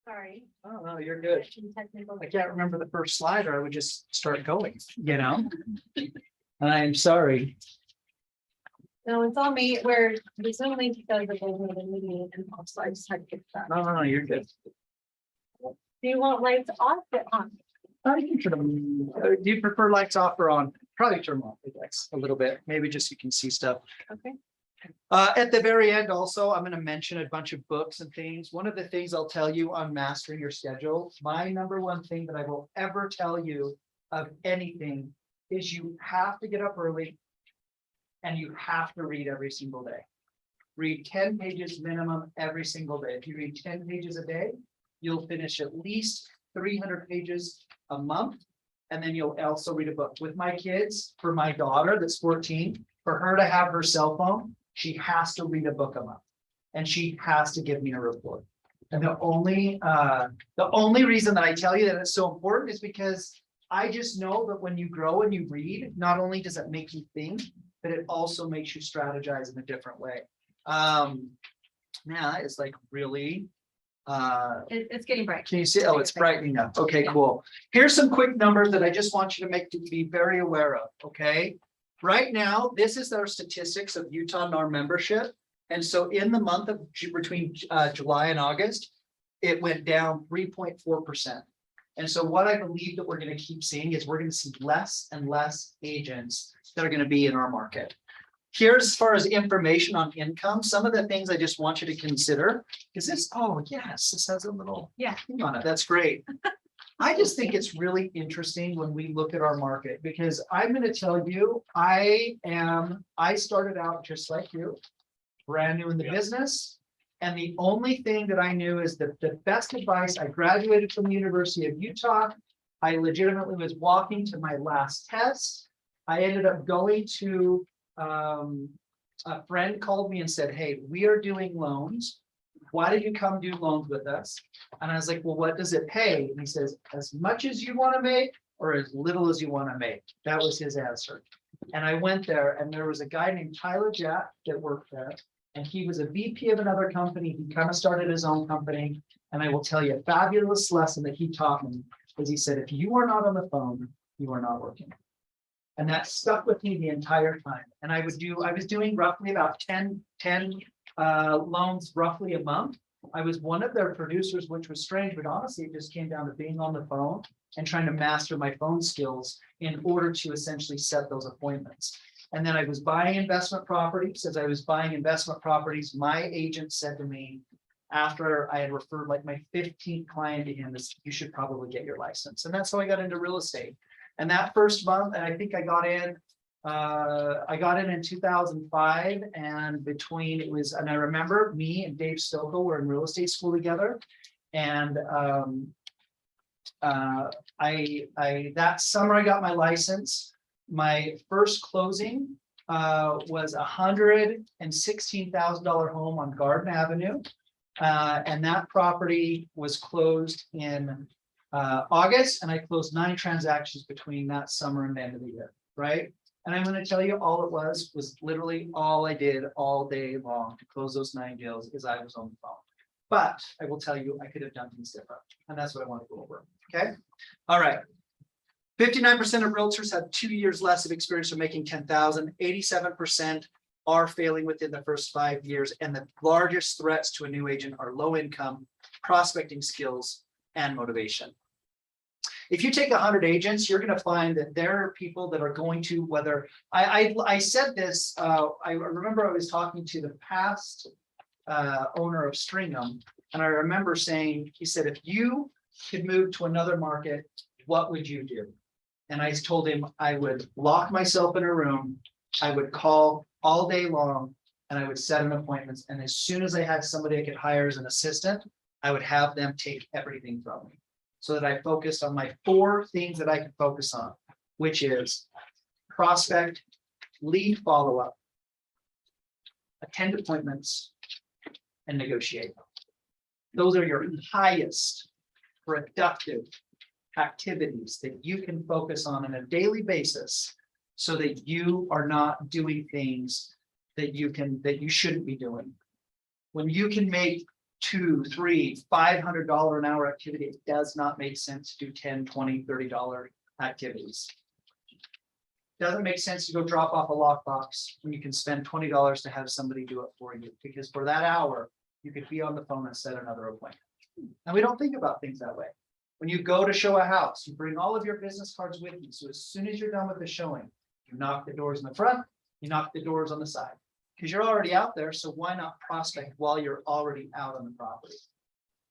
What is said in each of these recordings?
Sorry. Oh, no, you're good. Technical. I can't remember the first slide or I would just start going, you know? I'm sorry. No, it's on me where the Zoom link does the whole meeting and so I just had to get that. No, you're good. Do you want lights off or on? You can turn them. Do you prefer lights off or on? Probably turn them off, I guess, a little bit, maybe just so you can see stuff. Okay. At the very end also, I'm going to mention a bunch of books and things. One of the things I'll tell you on mastering your schedule, my number one thing that I will ever tell you of anything is you have to get up early and you have to read every single day. Read 10 pages minimum every single day. If you read 10 pages a day, you'll finish at least 300 pages a month. And then you'll also read a book. With my kids, for my daughter that's 14, for her to have her cell phone, she has to read a book a month. And she has to give me a report. And the only reason that I tell you that it's so important is because I just know that when you grow and you read, not only does it make you think, but it also makes you strategize in a different way. Now it's like really It's getting bright. can you see? Oh, it's brightening up. Okay, cool. Here's some quick numbers that I just want you to be very aware of. Okay. Right now, this is our statistics of Utah NAR membership. And so in the month of between July and August, it went down 3.4%. And so what I believe that we're going to keep seeing is we're going to see less and less agents that are going to be in our market. Here's as far as information on income, some of the things I just want you to consider. Is this, oh yes, this has a little thing on it. That's great. I just think it's really interesting when we look at our market, because I'm going to tell you, I started out just like you, brand new in the business. And the only thing that I knew is that the best advice, I graduated from the University of Utah. I legitimately was walking to my last test. I ended up going to, a friend called me and said, hey, we are doing loans. Why did you come do loans with us? And I was like, well, what does it pay? And he says, as much as you want to make or as little as you want to make. That was his answer. And I went there and there was a guy named Tyler Jack that worked there. And he was a VP of another company. He kind of started his own company. And I will tell you a fabulous lesson that he taught me is he said, if you are not on the phone, you are not working. And that stuck with me the entire time. And I was doing roughly about 10 loans roughly a month. I was one of their producers, which was strange, but honestly, it just came down to being on the phone and trying to master my phone skills in order to essentially set those appointments. And then I was buying investment properties. As I was buying investment properties, my agent said to me, after I had referred like my 15th client to him, is you should probably get your license. And that's how I got into real estate. And that first month, and I think I got in 2005, and between it was, and I remember me and Dave Stokel were in real estate school together. And that summer I got my license. My first closing was $116,000 home on Garden Avenue. And that property was closed in August, and I closed 9 transactions between that summer and the end of the year, right? And I'm going to tell you, all it was literally all I did all day long to close those 9 deals is I was on the phone. But I will tell you, I could have done things different, and that's what I want to go over. Okay. All right. 59% of realtors have 2 years less of experience of making 10,000. 87% are failing within the first 5 years. And the largest threats to a new agent are low income, prospecting skills, and motivation. If you take 100 agents, you're going to find that there are people that are going to, whether I said this, I remember I was talking to the past owner of Stringham, and I remember saying, he said, if you could move to another market, what would you do? And I told him I would lock myself in a room, I would call all day long, and I would set an appointment. And as soon as I had somebody I could hire as an assistant, I would have them take everything from me, so that I focused on my 4 things that I could focus on, which is prospect, lead follow-up, attend appointments, and negotiate. Those are your highest productive activities that you can focus on a daily basis, so that you are not doing things that you shouldn't be doing. When you can make $200, $300, $500 an hour activity. It does not make sense to do $10, $20, $30 activities. Doesn't make sense to go drop off a lockbox when you can spend $20 to have somebody do it for you, because for that hour, you could be on the phone and set another appointment. And we don't think about things that way. When you go to show a house, you bring all of your business cards with you. So as soon as you're done with the showing, you knock the doors in the front, you knock the doors on the side, because you're already out there. So why not prospect while you're already out on the property?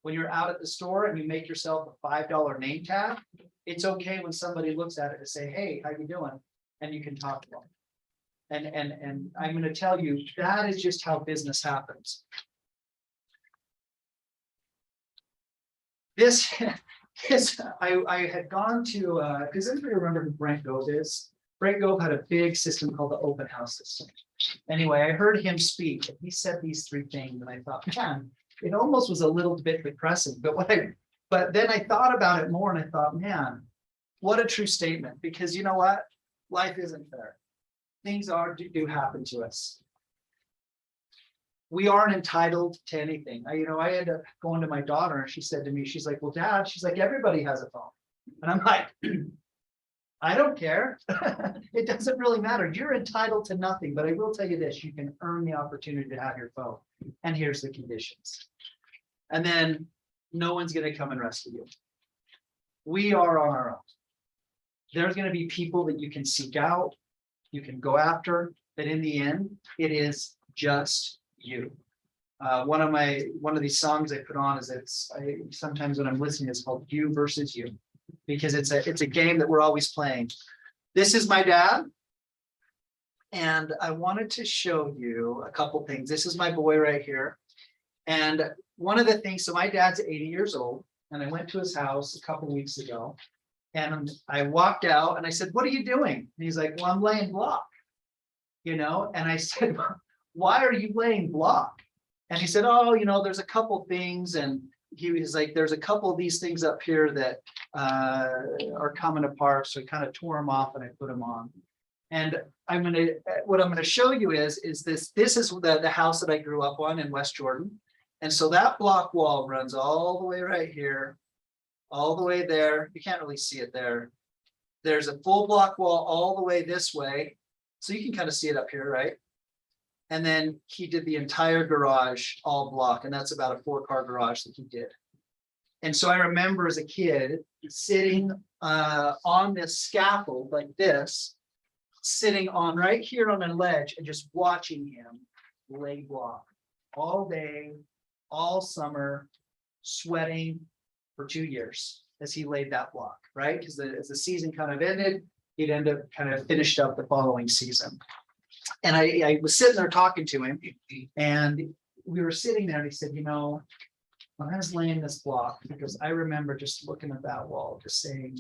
When you're out at the store and you make yourself a $5 name tag, it's okay when somebody looks at it to say, hey, how you doing? And you can talk to them. And I'm going to tell you, that is just how business happens. This I had gone to, does anybody remember who Brent Gove is? Brent Gove had a big system called the open house system. Anyway, I heard him speak and he said these three things and I thought, man, it almost was a little bit depressing. But then I thought about it more and I thought, man, what a true statement. Because you know what? Life isn't fair. Things do happen to us. We aren't entitled to anything. I ended up going to my daughter and she said to me, she's like, well, Dad, she's like, everybody has a phone. And I'm like, I don't care. It doesn't really matter. You're entitled to nothing, but I will tell you this, you can earn the opportunity to have your phone. And here's the conditions. And then no one's going to come and rescue you. We are on our own. There's going to be people that you can seek out, you can go after, but in the end, it is just you. One of these songs I put on is sometimes when I'm listening, it's called You Versus You, because it's a game that we're always playing. This is my dad. And I wanted to show you a couple things. This is my boy right here. And one of the things, so my dad's 80 years old, and I went to his house a couple weeks ago. And I walked out and I said, what are you doing? And he's like, well, I'm laying block, And I said, why are you laying block? And he said, oh, there's a couple things. And he was like, there's a couple of these things up here that are coming apart. So I kind of tore them off and I put them on. And what I'm going to show you is this is the house that I grew up on in West Jordan. And so that block wall runs all the way right here, all the way there. You can't really see it there. There's a full block wall all the way this way. So you can kind of see it up here, right? And then he did the entire garage all block. And that's about a 4-car garage that he did. And so I remember as a kid sitting on this scaffold like this, sitting on right here on a ledge and just watching him lay block all day, all summer, sweating for 2 years as he laid that block, right? Because as the season kind of ended, he'd end up kind of finished up the following season. And I was sitting there talking to him, and we were sitting there, and he said, when I was laying this block, because I remember just looking at that wall, just saying,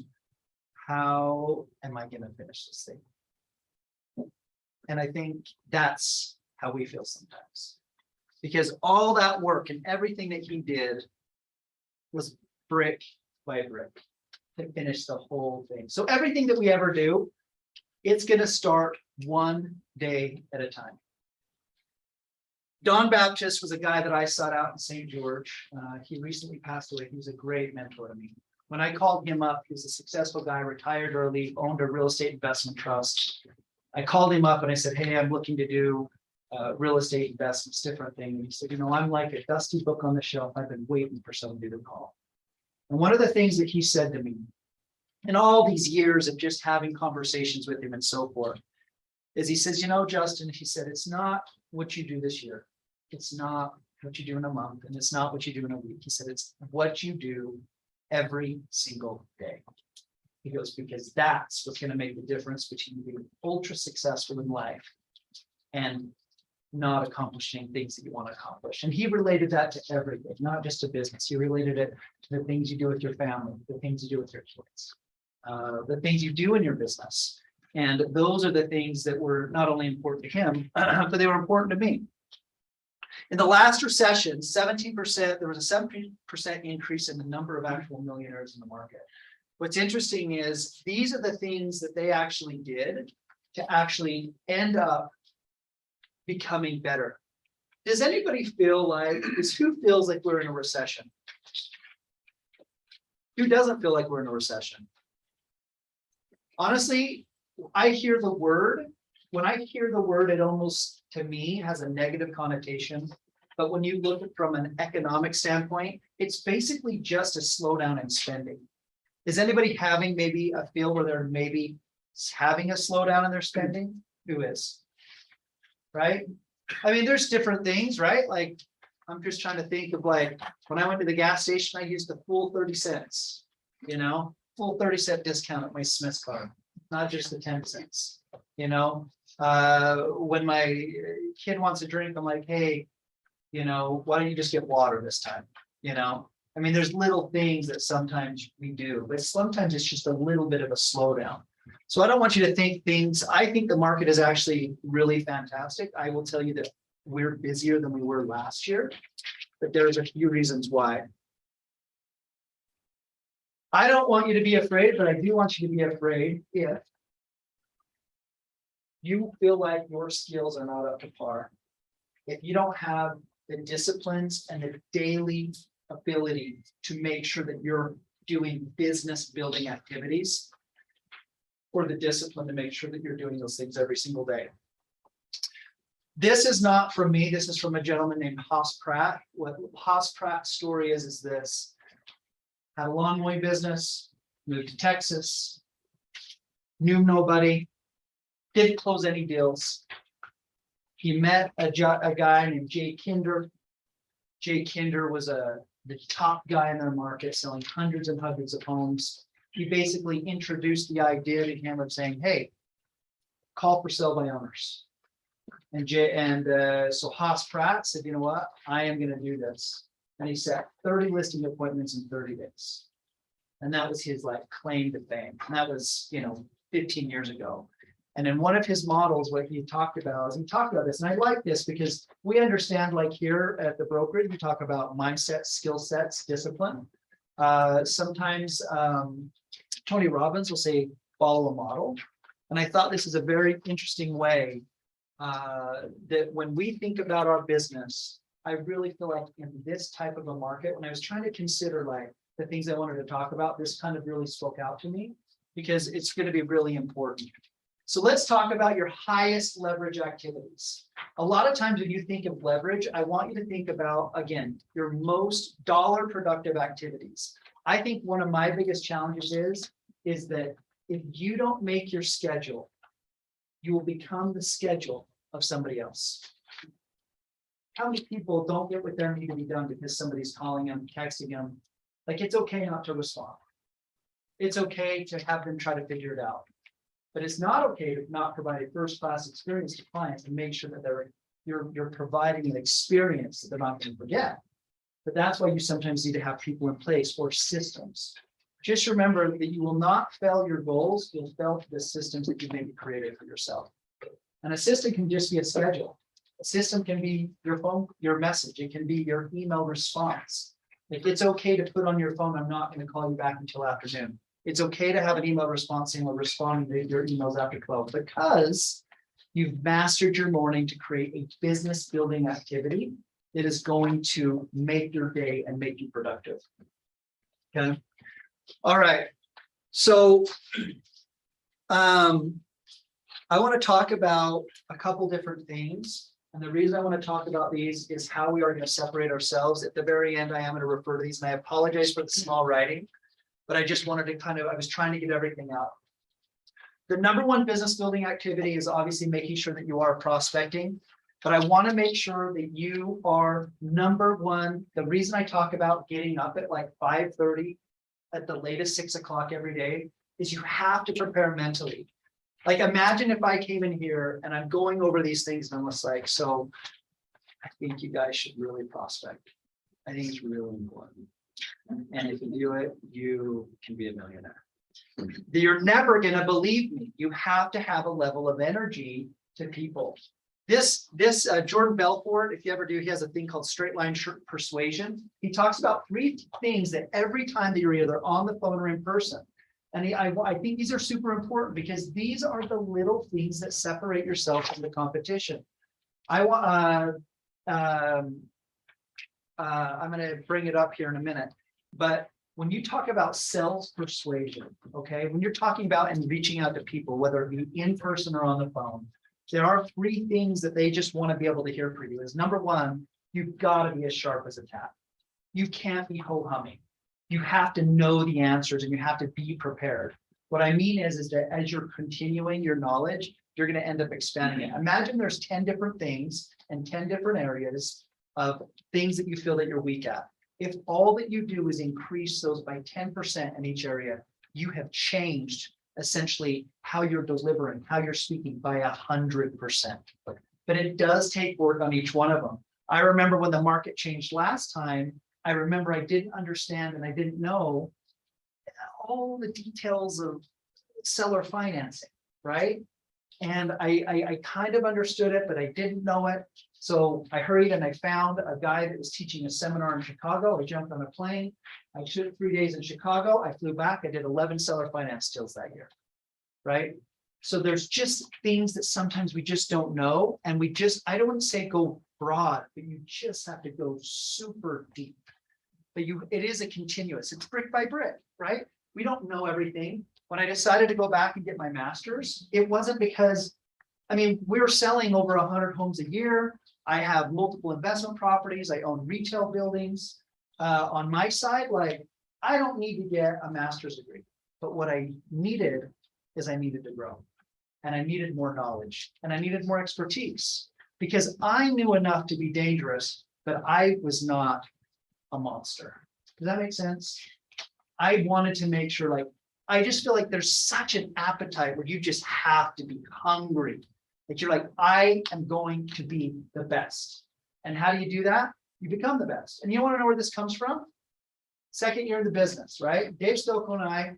how am I going to finish this thing? And I think that's how we feel sometimes, because all that work and everything that he did was brick by brick to finish the whole thing. So everything that we ever do, it's going to start one day at a time. Don Baptist was a guy that I sought out in St. George. He recently passed away. He was a great mentor to me. When I called him up, he was a successful guy, retired early, owned a real estate investment trust. I called him up and I said, hey, I'm looking to do real estate investments, different things. And he said, I'm like a dusty book on the shelf. I've been waiting for somebody to call. And one of the things that he said to me in all these years of just having conversations with him and so forth, is he says, Justin, he said, it's not what you do this year. It's not what you do in a month, and it's not what you do in a week. He said, it's what you do every single day. He goes, because that's what's going to make the difference between being ultra successful in life and not accomplishing things that you want to accomplish. And he related that to everything, not just to business. He related it to the things you do with your family, the things you do with your kids, the things you do in your business. And those are the things that were not only important to him, but they were important to me. In the last recession, 17%, there was a 17% increase in the number of actual millionaires in the market. What's interesting is these are the things that they actually did to actually end up becoming better. Does anybody feel like, who feels like we're in a recession? Who doesn't feel like we're in a recession? Honestly, I hear the word, when I hear the word, it almost, to me, has a negative connotation. But when you look at it from an economic standpoint, it's basically just a slowdown in spending. Is anybody having maybe a feel where they're maybe having a slowdown in their spending? Who is? Right? I mean, there's different things, right? Like, I'm just trying to think of like, when I went to the gas station, I used the full 30 cents, you know, full 30-cent discount at my Smith's card, not just the 10 cents, you know? When my kid wants a drink, I'm like, hey, you know, why don't you just get water this time? You know, I mean, there's little things that sometimes we do, but sometimes it's just a little bit of a slowdown. So I don't want you to think things, I think the market is actually really fantastic. I will tell you that we're busier than we were last year, but there's a few reasons why. I don't want you to be afraid, but I do want you to be afraid if you feel like your skills are not up to par. If you don't have the disciplines and the daily ability to make sure that you're doing business building activities, or the discipline to make sure that you're doing those things every single day. This is not from me, this is from a gentleman named Haas Pratt. What Haas Pratt's story is this: had a lawnmowing business, moved to Texas, knew nobody, didn't close any deals. He met a guy named Jay Kinder. Jay Kinder was the top guy in their market, selling hundreds and hundreds of homes. He basically introduced the idea to him of saying, hey, call for sale by owners. And so Haas Pratt said, you know what, I am going to do this. And he set 30 listing appointments in 30 days. And that was his like claim to fame. And that was, 15 years ago. And in one of his models, what he talked about is, he talked about this, and I like this because we understand, like here at the brokerage, we talk about mindset, skill sets, discipline. Sometimes Tony Robbins will say, follow a model. And I thought this is a very interesting way that when we think about our business, I really feel like in this type of a market, when I was trying to consider like the things I wanted to talk about, this kind of really spoke out to me because it's going to be really important. So let's talk about your highest leverage activities. A lot of times when you think of leverage, I want you to think about, again, your most dollar productive activities. I think one of my biggest challenges is that if you don't make your schedule, you will become the schedule of somebody else. How many people don't get what they need to be done because somebody's calling them, texting them? Like, it's okay not to respond. It's okay to have them try to figure it out. But it's not okay to not provide a first-class experience to clients and make sure that you're providing an experience that they're not going to forget. But that's why you sometimes need to have people in place or systems. Just remember that you will not fail your goals, you'll fail the systems that you maybe created for yourself. And a system can just be a schedule. A system can be your phone, your message, it can be your email response. If it's okay to put on your phone, I'm not going to call you back until afternoon. It's okay to have an email response saying we're responding to your emails after 12 because you've mastered your morning to create a business building activity that is going to make your day and make you productive. Okay. All right. So I want to talk about a couple different things. And the reason I want to talk about these is how we are going to separate ourselves. At the very end, I am going to refer to these, and I apologize for the small writing. But I just wanted to I was trying to get everything out. The number one business building activity is obviously making sure that you are prospecting, but I want to make sure that you are number one. The reason I talk about getting up at like 5:30 at the latest 6 o'clock every day is you have to prepare mentally. Like, imagine if I came in here and I'm going over these things and I'm just like, so I think you guys should really prospect. I think it's really important. And if you do it, you can be a millionaire. You're never going to believe me. You have to have a level of energy to people. This Jordan Belfort, if you ever do, he has a thing called straight line persuasion. He talks about 3 things that every time that you're either on the phone or in person. And I think these are super important because these are the little things that separate yourself from the competition. I'm gonna bring it up here in a minute, but when you talk about sales persuasion, okay, when you're talking about and reaching out to people, whether it be in person or on the phone, there are 3 things that they just want to be able to hear from you. Is number 1, you've got to be as sharp as a tack. You can't be ho-humming. You have to know the answers and you have to be prepared. What I mean is that as you're continuing your knowledge, you're going to end up expanding it. Imagine there's 10 different things and 10 different areas of things that you feel that you're weak at. If all that you do is increase those by 10% in each area, you have changed essentially how you're delivering, how you're speaking by 100%. But it does take work on each one of them. I remember when the market changed last time, I remember I didn't understand and I didn't know all the details of seller financing, right? And I kind of understood it, but I didn't know it. So I hurried and I found a guy that was teaching a seminar in Chicago. I jumped on a plane. I took 3 days in Chicago. I flew back. I did 11 seller finance deals that year, right? So there's just things that sometimes we just don't know. And I don't want to say go broad, but you just have to go super deep. But it is a continuous, it's brick by brick, right? We don't know everything. When I decided to go back and get my master's, it wasn't because, I mean, we're selling over 100 homes a year. I have multiple investment properties. I own retail buildings. On my side, like, I don't need to get a master's degree, but what I needed is I needed to grow and I needed more knowledge and I needed more expertise because I knew enough to be dangerous, but I was not a monster. Does that make sense? I wanted to make sure, like, I just feel like there's such an appetite where you just have to be hungry. That you're like, I am going to be the best. And how do you do that? You become the best. And you want to know where this comes from? Second year in the business, right? Dave Stokel and I,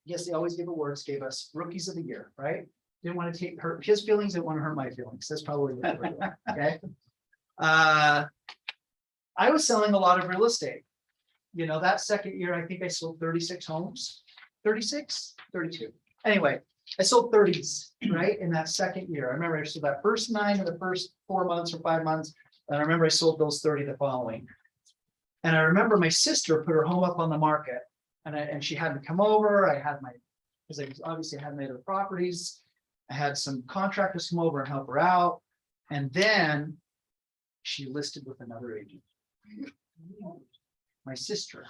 yes, they always give awards, gave us rookies of the year, right? Didn't want to hurt his feelings, didn't want to hurt my feelings. That's probably what we're doing, okay? I was selling a lot of real estate. You know, that second year, I think I sold 36 homes, 36, 32. Anyway, I sold 30s, right? In that second year. I remember I sold that first 9 in the first 4 months or 5 months. And I remember I sold those 30 the following. And I remember my sister put her home up on the market and she had me come over. I had because I obviously had my other properties. I had some contractors come over and help her out. And then she listed with another agent. My sister.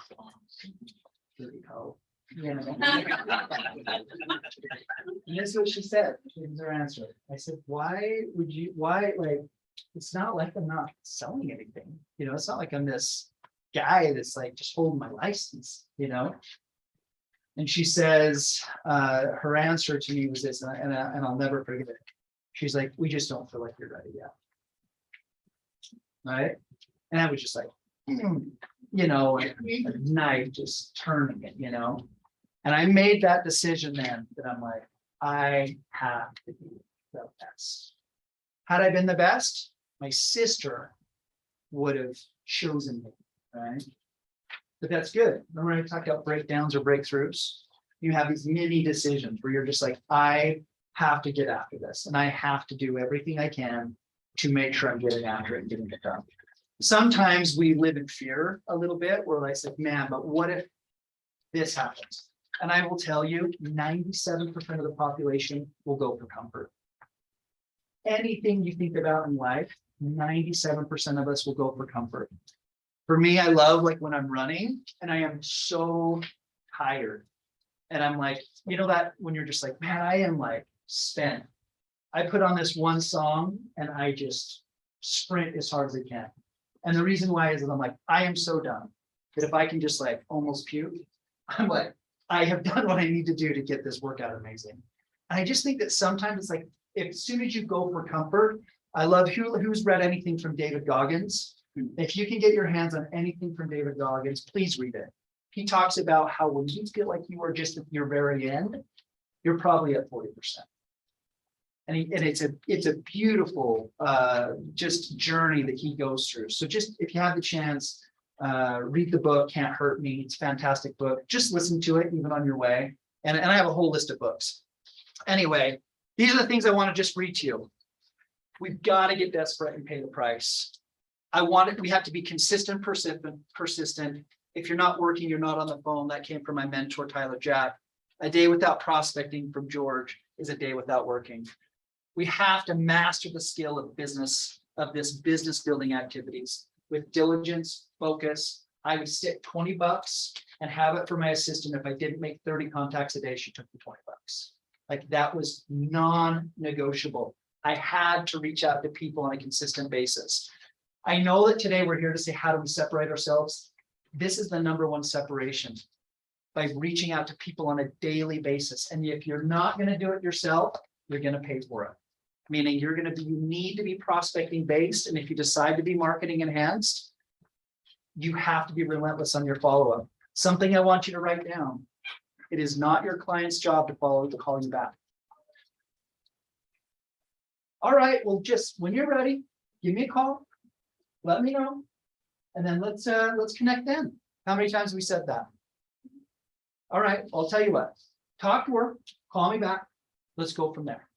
Dirty hoe. Yeah. And that's what she said. Here's her answer. I said, why, like, it's not like I'm not selling anything. You know, it's not like I'm this guy that's like just holding my license, you know? And she says, her answer to me was this, and I'll never forget it. She's like, we just don't feel like you're ready yet. Right? And I was just like, you know, a knife just turning it, you know? And I made that decision then that I'm like, I have to be the best. Had I been the best, my sister would have chosen me, right? But that's good. Remember I talked about breakdowns or breakthroughs? You have these mini decisions where you're just like, I have to get after this and I have to do everything I can to make sure I'm getting after it and getting it done. Sometimes we live in fear a little bit where I said, man, but what if this happens? And I will tell you, 97% of the population will go for comfort. Anything you think about in life, 97% of us will go for comfort. For me, I love like when I'm running and I am so tired. And I'm like, you know, that when you're just like, man, I am like spent. I put on this one song and I just sprint as hard as I can. And the reason why is that I'm like, I am so done that if I can just like almost puke, I'm like, I have done what I need to do to get this workout amazing. And I just think that sometimes it's like, as soon as you go for comfort, I love who's read anything from David Goggins. If you can get your hands on anything from David Goggins, please read it. He talks about how when you feel like you are just at your very end, you're probably at 40%. And it's a beautiful just journey that he goes through. So just if you have the chance, read the book, Can't Hurt Me. It's a fantastic book. Just listen to it even on your way. And I have a whole list of books. Anyway, these are the things I want to just read to you. We've got to get desperate and pay the price. we have to be consistent, persistent. If you're not working, you're not on the phone. That came from my mentor, Tyler Jack. A day without prospecting from George is a day without working. We have to master the skill of this business building activities with diligence, focus. I would stick $20 and have it for my assistant. If I didn't make 30 contacts a day, she took the $20. Like that was non-negotiable. I had to reach out to people on a consistent basis. I know that today we're here to say, how do we separate ourselves? This is the number one separation, by reaching out to people on a daily basis. And if you're not going to do it yourself, you're going to pay for it. Meaning you need to be prospecting based. And if you decide to be marketing enhanced, you have to be relentless on your follow-up. Something I want you to write down. It is not your client's job to call you back. All right, well, just when you're ready, give me a call. Let me know. And then let's connect then. How many times have we said that? All right, I'll tell you what. Talk to her, call me back. Let's go from there.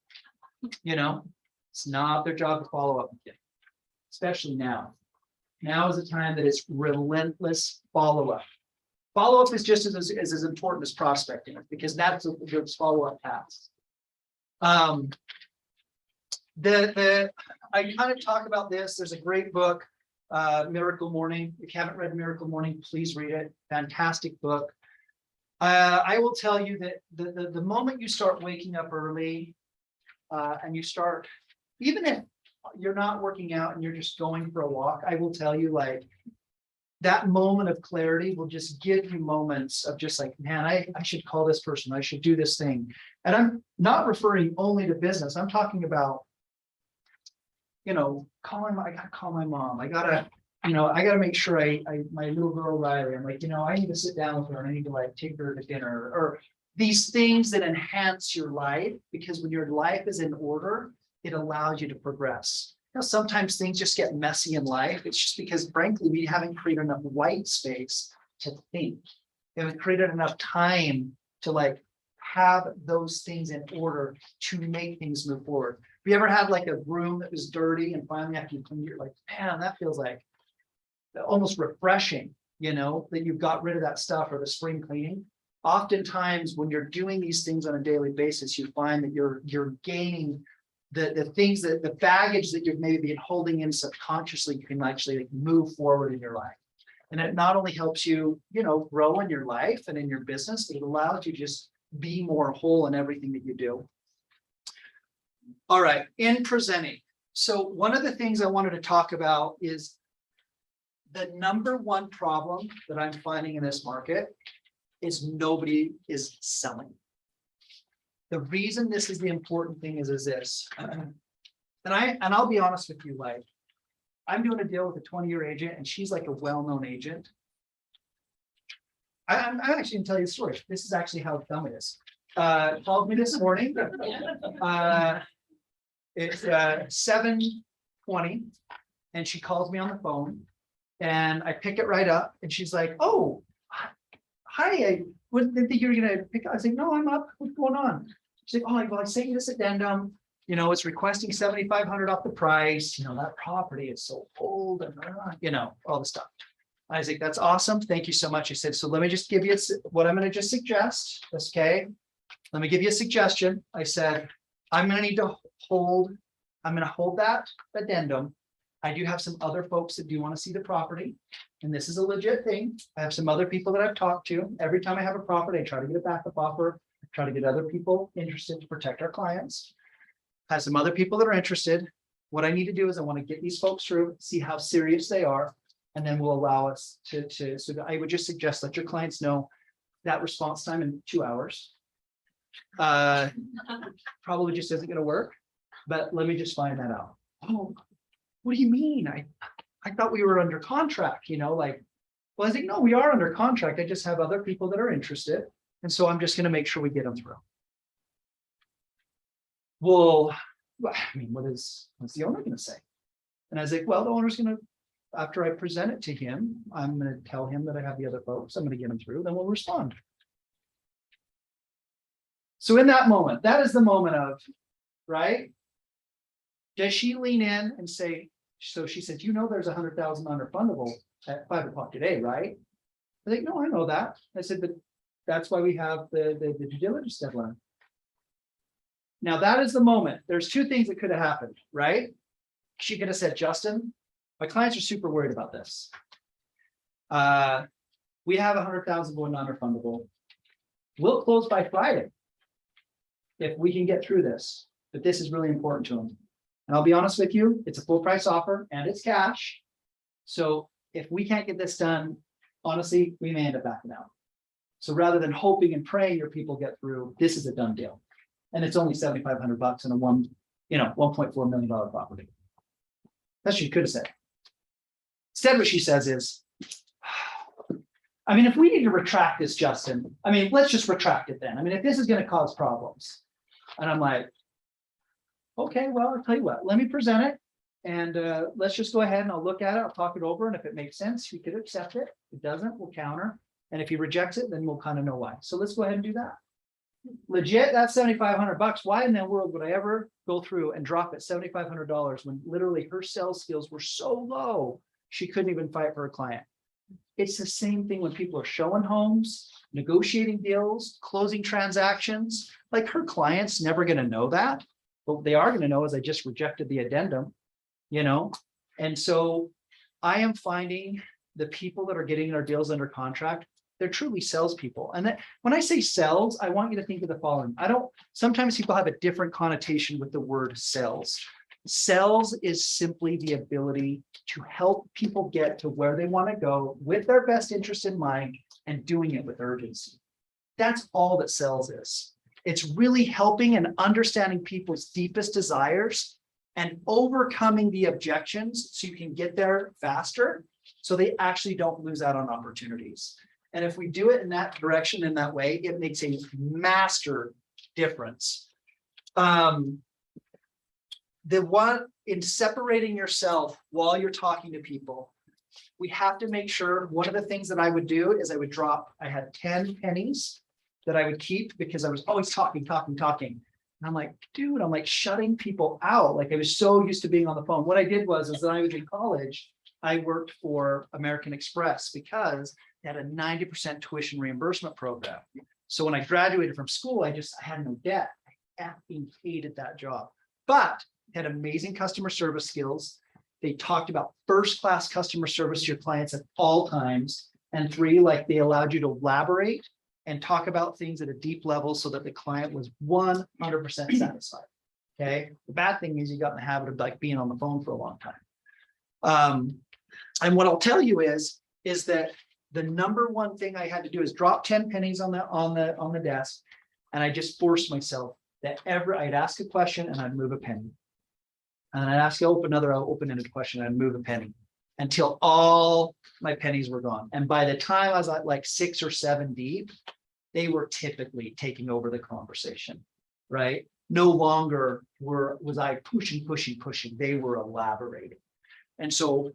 You know, it's not their job to follow up with you, especially now. Now is the time that it's relentless follow-up. Follow-up is just as important as prospecting, because that's your follow-up tasks. I kind of talk about this. There's a great book, Miracle Morning. If you haven't read Miracle Morning, please read it. Fantastic book. I will tell you that the moment you start waking up early, and you start, even if you're not working out and you're just going for a walk, I will tell you, like, that moment of clarity will just give you moments of just like, man, I should call this person, I should do this thing. And I'm not referring only to business. I'm talking about, you know, I gotta call my mom. I gotta make sure my little girl Riley, I'm like, I need to sit down with her and I need to like take her to dinner, or these things that enhance your life, because when your life is in order, it allows you to progress. Sometimes things just get messy in life. It's just because, frankly, we haven't created enough white space to think. We haven't created enough time to like have those things in order to make things move forward. Have you ever had like a room that was dirty and finally after you clean, you're like, man, that feels like almost refreshing, that you've got rid of that stuff, or the spring cleaning. Oftentimes when you're doing these things on a daily basis, you find that you're gaining the things, that the baggage that you've maybe been holding in subconsciously, you can actually like move forward in your life. And it not only helps you, grow in your life and in your business, but it allows you to just be more whole in everything that you do. All right, in presenting. So one of the things I wanted to talk about is the number one problem that I'm finding in this market is nobody is selling. The reason this is the important thing is this, and I'll be honest with you, like, I'm doing a deal with a 20-year agent, and she's like a well-known agent. I'm actually gonna tell you a story. This is actually how dumb it is. Called me this morning. It's 7:20, and she calls me on the phone, and I pick it right up, and she's like, "Oh, hi, I didn't think you were gonna pick up." I was like, "No, I'm up. What's going on?" She's like, "Oh, well, I sent you this addendum. It's requesting $7,500 off the price. That property is so old, and all the stuff." I was like, "That's awesome. Thank you so much." I said, "So let me just give you what I'm going to just suggest. Okay, let me give you a suggestion." I said, I'm going to hold that addendum. I do have some other folks that do want to see the property, and this is a legit thing. I have some other people that I've talked to. Every time I have a property, I try to get a backup offer, try to get other people interested to protect our clients. I have some other people that are interested. What I need to do is I want to get these folks through, see how serious they are, and then we'll allow us to. So I would just suggest let your clients know that response time in 2 hours. Probably just isn't going to work, but let me just find that out. Oh, what do you mean? I thought we were under contract, well, I was like, no, we are under contract. I just have other people that are interested. And so I'm just going to make sure we get them through. Well, I mean, what's the owner going to say? And I was like, well, the owner's going to, after I present it to him, I'm going to tell him that I have the other folks. I'm going to get them through, then we'll respond. So in that moment, that is the moment of, right? Does she lean in and say, So she said, you know, there's 100,000 non-refundable at 5 o'clock today, right? I think, no, I know that. I said, but that's why we have the due diligence deadline. Now that is the moment. There's two things that could have happened, right? She could have said, Justin, my clients are super worried about this. We have 100,000 going non-refundable. We'll close by Friday if we can get through this, but this is really important to them. And I'll be honest with you, it's a full price offer and it's cash. So if we can't get this done, honestly, we may end up backing out. So rather than hoping and praying your people get through, this is a done deal. And it's only $7,500 and a $1.4 million property. That's what she could have said. Instead, what she says is, I mean, if we need to retract this, Justin, I mean, let's just retract it then. I mean, if this is going to cause problems. And I'm like, okay, well, I'll tell you what, let me present it. And let's just go ahead and I'll look at it. I'll talk it over. And if it makes sense, we could accept it. If it doesn't, we'll counter. And if he rejects it, then we'll kind of know why. So let's go ahead and do that. Legit, that's $7,500. Why in the world would I ever go through and drop it $7,500 when literally her sales skills were so low, she couldn't even fight for a client? It's the same thing when people are showing homes, negotiating deals, closing transactions. Like her clients never going to know that. But they are going to know is I just rejected the addendum, you know? And so I am finding the people that are getting our deals under contract, they're truly salespeople. And that when I say sales, I want you to think of the following. Sometimes people have a different connotation with the word sales. Sales is simply the ability to help people get to where they want to go with their best interest in mind and doing it with urgency. That's all that sales is. It's really helping and understanding people's deepest desires and overcoming the objections so you can get there faster so they actually don't lose out on opportunities. And if we do it in that direction, in that way, it makes a master difference. The one in separating yourself while you're talking to people, we have to make sure one of the things that I would do is I had 10 pennies that I would keep because I was always talking. And I'm like, dude, I'm like shutting people out. Like I was so used to being on the phone. What I did was when I was in college, I worked for American Express because they had a 90% tuition reimbursement program. So when I graduated from school, I had no debt. I effing hated that job, but had amazing customer service skills. They talked about first-class customer service to your clients at all times. And 3, like they allowed you to elaborate and talk about things at a deep level so that the client was 100% satisfied. Okay. The bad thing is you got in the habit of like being on the phone for a long time. And what I'll tell you is that the number one thing I had to do is drop 10 pennies on the desk. And I just forced myself that I'd ask a question and I'd move a penny. And I'd ask another open-ended question, and I'd move a penny until all my pennies were gone. And by the time I was at like 6 or 7 deep, they were typically taking over the conversation, right? No longer was I pushing. They were elaborating. And so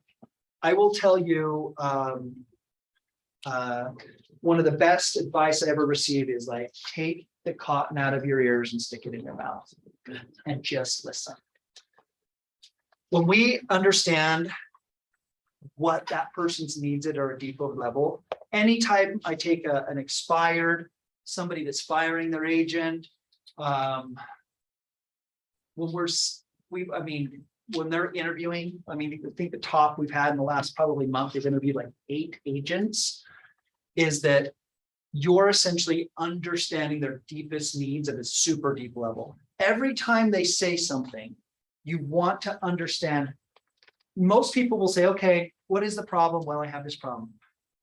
I will tell you, one of the best advice I ever received is like, take the cotton out of your ears and stick it in your mouth and just listen. When we understand what that person's needs at a deeper level, anytime I take an expired, somebody that's firing their agent, when they're interviewing, I think the top we've had in the last probably month, they've interviewed like 8 agents, is that you're essentially understanding their deepest needs at a super deep level. Every time they say something, you want to understand. Most people will say, okay, what is the problem? Well, I have this problem.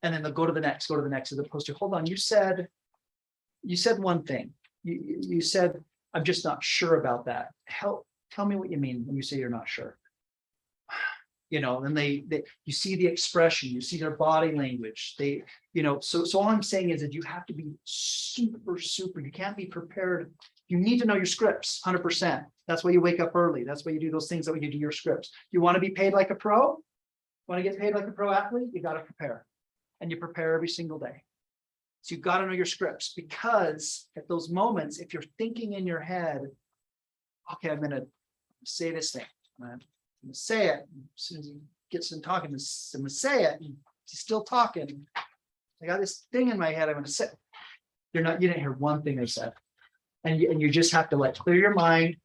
And then they'll go to the next, as opposed to, hold on, you said one thing. You said, I'm just not sure about that. Tell me what you mean when you say you're not sure. Then you see the expression, you see their body language. So all I'm saying is that you have to be super, you can't be prepared. You need to know your scripts 100%. That's why you wake up early. That's why you do those things that you do your scripts. You want to be paid like a pro? Want to get paid like a pro athlete? You got to prepare. And you prepare every single day. So you got to know your scripts, because at those moments, if you're thinking in your head, okay, I'm going to say this thing, I'm gonna say it. As soon as he gets in talking, I'm gonna say it. And he's still talking. I got this thing in my head. I'm gonna say. You didn't hear one thing I said. And you just have to like clear your mind.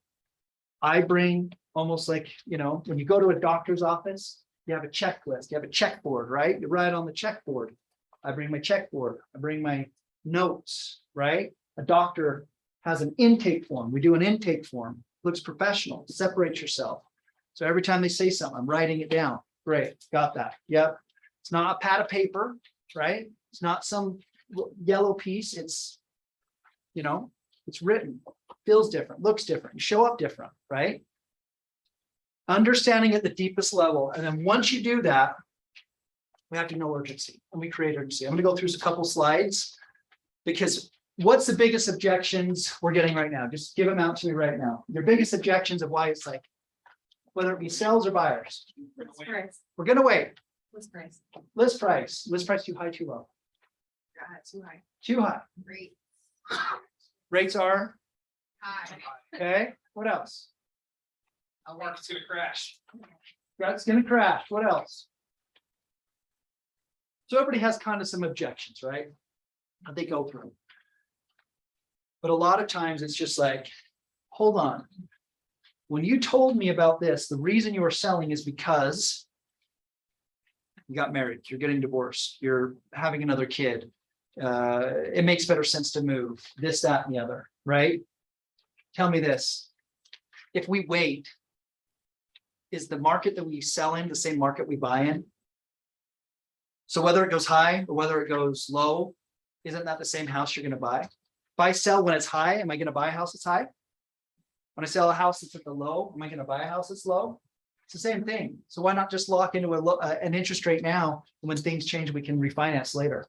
I bring almost like, when you go to a doctor's office, you have a checklist, you have a checkboard, right? You write on the checkboard. I bring my checkboard, I bring my notes, right? A doctor has an intake form. We do an intake form, looks professional, separate yourself. So every time they say something, I'm writing it down. Great, got that. Yep. It's not a pad of paper, right? It's not some yellow piece. It's, it's written, feels different, looks different, you show up different, right? Understanding at the deepest level. And then once you do that, we have to know urgency and we create urgency. I'm going to go through a couple slides because what's the biggest objections we're getting right now? Just give them out to me right now. Your biggest objections of why it's like, whether it be sellers or buyers. List price. We're going to wait. List price. List price. List price too high, too low? Too high. Too high. Great. Rates are High. okay. What else? Our market's gonna crash. That's going to crash. What else? So everybody has kind of some objections, right? That they go through. But a lot of times it's just like, hold on. When you told me about this, the reason you were selling is because you got married, you're getting divorced, you're having another kid. It makes better sense to move, this, that, and the other, right? Tell me this. If we wait, is the market that we sell in the same market we buy in? So whether it goes high or whether it goes low, isn't that the same house you're going to buy? If I sell when it's high, am I going to buy a house that's high? When I sell a house that's at the low, am I going to buy a house that's low? It's the same thing. So why not just lock into an interest rate now? And when things change, we can refinance later.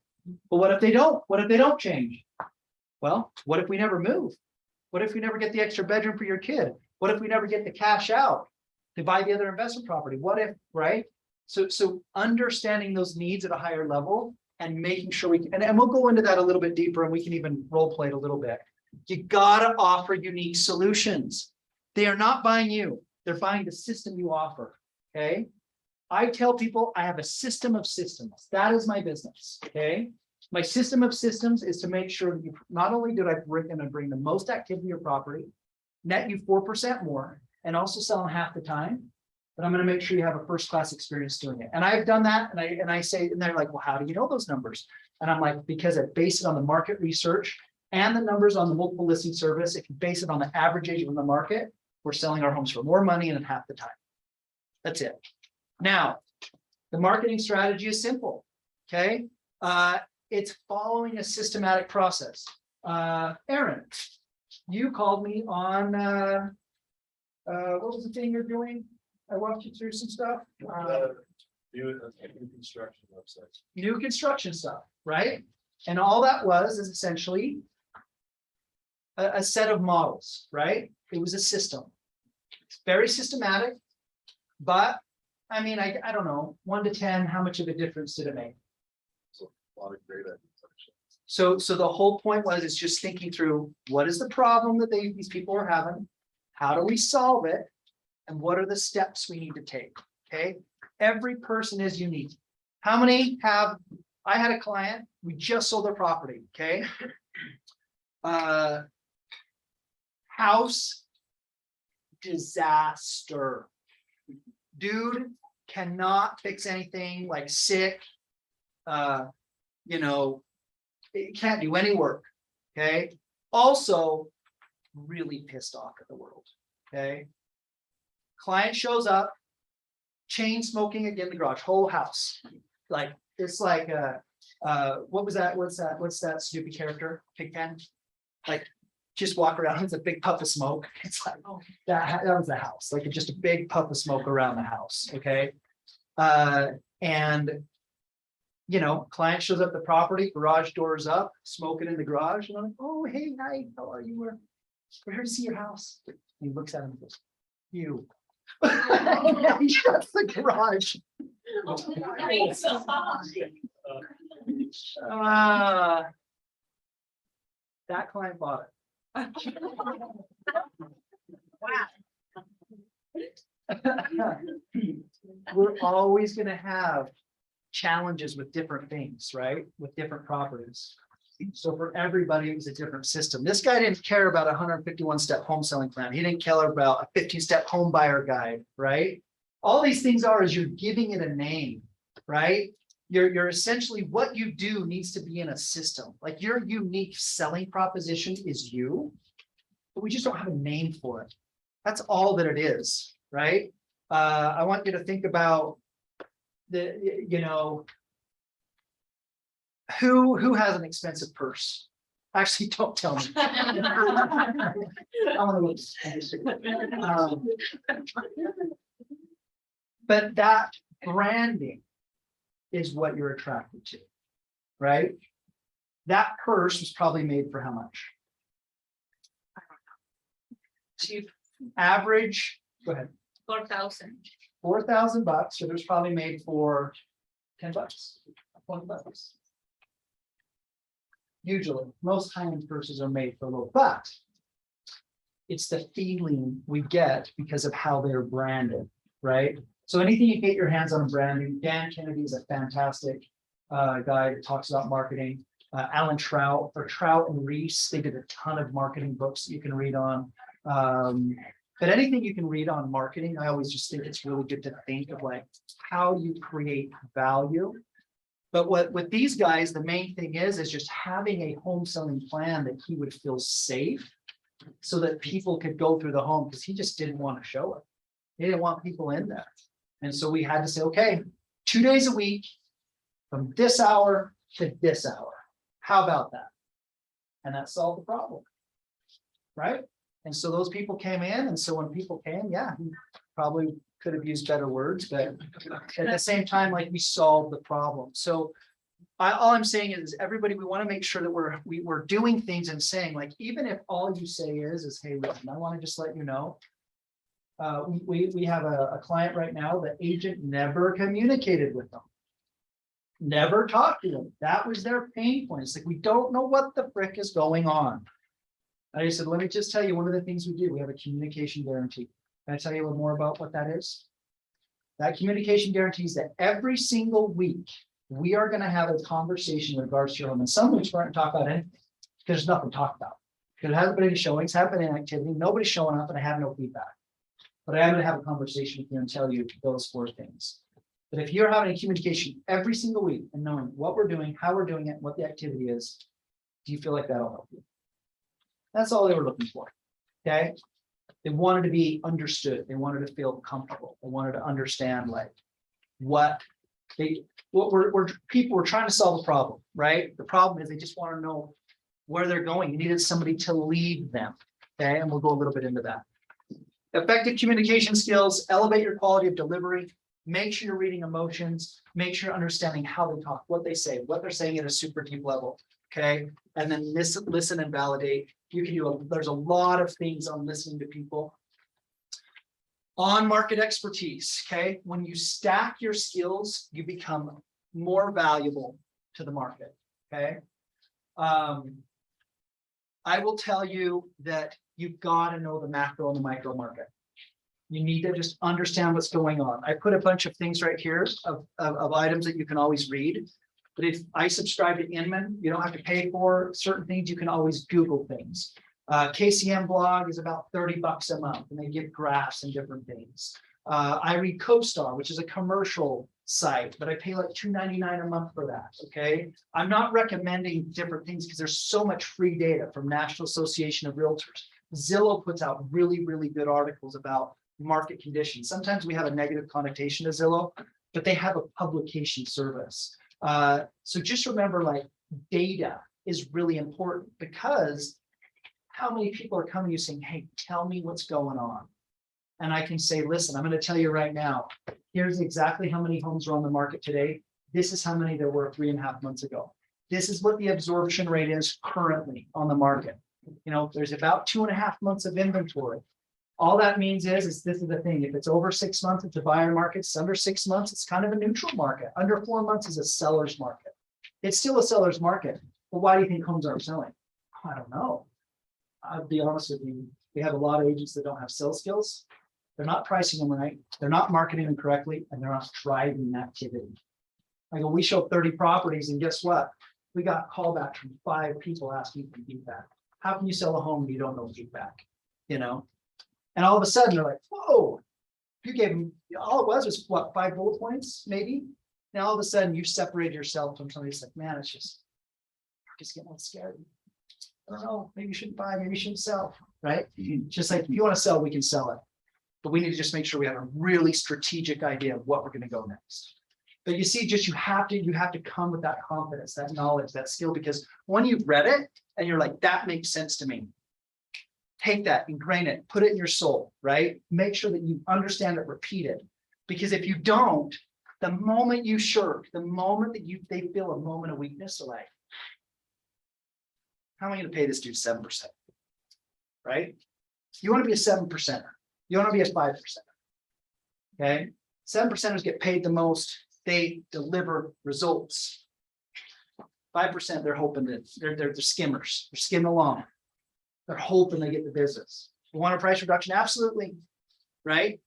But what if they don't? What if they don't change? Well, what if we never move? What if we never get the extra bedroom for your kid? What if we never get the cash out to buy the other investment property? What if, right? So understanding those needs at a higher level and making sure we can, and we'll go into that a little bit deeper and we can even role play it a little bit. You gotta offer unique solutions. They are not buying you. They're buying the system you offer, okay? I tell people I have a system of systems. That is my business, okay? My system of systems is to make sure that you, not only did I bring the most activity to your property, net you 4% more, and also sell in half the time, but I'm going to make sure you have a first-class experience doing it. And I've done that, and I say, and they're like, well, how do you know those numbers? And I'm like, because I base it on the market research and the numbers on the multiple listing service. If you base it on the average age of the market, we're selling our homes for more money and in half the time. That's it. Now, the marketing strategy is simple, okay? It's following a systematic process. Aaron, you called me on, what was the thing you're doing? I walked you through some stuff. New construction websites. New construction stuff, right? And all that was is essentially a set of models, right? It was a system. It's very systematic, but I mean, I don't know, 1 to 10, how much of a difference did it make? So a lot of great ideas. So the whole point was, it's just thinking through what is the problem that these people are having? How do we solve it? And what are the steps we need to take? Okay. Every person is unique. How many have, I had a client, we just sold their property. Okay. House disaster. Dude cannot fix anything, like sick. It can't do any work. Okay. Also, really pissed off at the world. Okay. Client shows up, chain smoking again in the garage, whole house. Like, it's like what was that? What's that Snoopy character? Pigpen? Like, just walk around, it's a big puff of smoke. It's like, oh, that was the house, like just a big puff of smoke around the house. Okay. And client shows up at the property, garage doors up, smoking in the garage. And I'm like, oh, hey, hi, how are you? We're here to see your house. And he looks at him and goes, you. He shuts the garage. That client bought it. Wow. we're always gonna have challenges with different things, right? With different properties. So for everybody, it was a different system. This guy didn't care about a 151-step home selling plan. He didn't care about a 15-step home buyer guide, right? All these things are is you're giving it a name, right? You're essentially what you do needs to be in a system. Like your unique selling proposition is you, but we just don't have a name for it. That's all that it is, right? I want you to think about who has an expensive purse? Actually, don't tell me. I wanna look. But that branding is what you're attracted to, right? That purse was probably made for how much? Cheap, Average, go ahead, 4,000. $4,000. So there's probably made for $10, $20. Usually, most high-end purses are made for low, but it's the feeling we get because of how they're branded, right? So anything you get your hands on branding, Dan Kennedy is a fantastic guy that talks about marketing. Alan Trout, or Trout and Reese, they did a ton of marketing books that you can read on. But anything you can read on marketing, I always just think it's really good to think of like how you create value. But what with these guys, the main thing is just having a home selling plan that he would feel safe so that people could go through the home because he just didn't want to show it. He didn't want people in there. And so we had to say, okay, 2 days a week from this hour to this hour. How about that? And that solved the problem. Right? And so those people came in. And so when people came, yeah, he probably could have used better words, but at the same time, like we solved the problem. So all I'm saying is everybody, we want to make sure that we're doing things and saying like, even if all you say is, hey, listen, I want to just let you know. We have a client right now, the agent never communicated with them. Never talked to them. That was their pain point. It's like, we don't know what the frick is going on. I said, let me just tell you one of the things we do. We have a communication guarantee. Can I tell you a little more about what that is? That communication guarantees that every single week, we are going to have a conversation in regards to your home. And some weeks we're not going to talk about anything because there's nothing to talk about. Because it hasn't been any showings, haven't been any activity, nobody's showing up, and I have no feedback. But I am going to have a conversation with you and tell you those 4 things. But if you're having a communication every single week and knowing what we're doing, how we're doing it, what the activity is, do you feel like that'll help you? That's all they were looking for. Okay. They wanted to be understood. They wanted to feel comfortable. They wanted to understand like people were trying to solve a problem, right? The problem is they just want to know where they're going. You needed somebody to lead them. Okay. And we'll go a little bit into that. Effective communication skills, elevate your quality of delivery, make sure you're reading emotions, make sure you're understanding how they talk, what they say, what they're saying at a super deep level. Okay. And then listen and validate. You can do there's a lot of things on listening to people. On market expertise. Okay. When you stack your skills, you become more valuable to the market. Okay. I will tell you that you've got to know the macro and the micro market. You need to just understand what's going on. I put a bunch of things right here of items that you can always read. But if I subscribe to Inman, you don't have to pay for certain things. You can always Google things. KCM blog is about $30 a month, and they give graphs and different things. I read CoStar, which is a commercial site, but I pay like $2.99 a month for that. Okay. I'm not recommending different things because there's so much free data from National Association of Realtors. Zillow puts out really, really good articles about market conditions. Sometimes we have a negative connotation to Zillow, but they have a publication service. So just remember, like, data is really important because how many people are coming to you saying, hey, tell me what's going on. And I can say, listen, I'm going to tell you right now, here's exactly how many homes are on the market today. This is how many there were 3.5 months ago. This is what the absorption rate is currently on the market. You know, there's about 2.5 months of inventory. All that means is this is the thing. If it's over 6 months, it's a buyer market. It's under 6 months, it's kind of a neutral market. Under 4 months is a seller's market. It's still a seller's market. But why do you think homes aren't selling? I don't know. I'll be honest with you. We have a lot of agents that don't have sales skills. they're not pricing them right, they're not marketing them correctly, and they're not driving activity. I go, we showed 30 properties, and guess what? We got callbacks from 5 people asking for feedback. How can you sell a home when you don't know feedback? You know? And all of a sudden they're like, whoa, you gave them, all it was what, 5 bullet points, maybe? Now all of a sudden you separated yourself from somebody who's like, man, it's just getting a little scary. I don't know, maybe you shouldn't buy, maybe you shouldn't sell, right? Just like if you want to sell, we can sell it. But we need to just make sure we have a really strategic idea of what we're going to go next. But you see, just you have to come with that confidence, that knowledge, that skill, because when you've read it and you're like, that makes sense to me. Take that, ingrain it, put it in your soul, right? Make sure that you understand it, repeat it. Because if you don't, the moment you shirk, the moment that they feel a moment of weakness, they're like, how am I going to pay this dude 7%? Right? You want to be a 7%er. You want to be a 5%. Okay. 7%ers get paid the most. They deliver results. 5%, they're hoping that they're skimmers. They're skimming along. They're hoping they get the business. You want a price reduction? Absolutely. Right?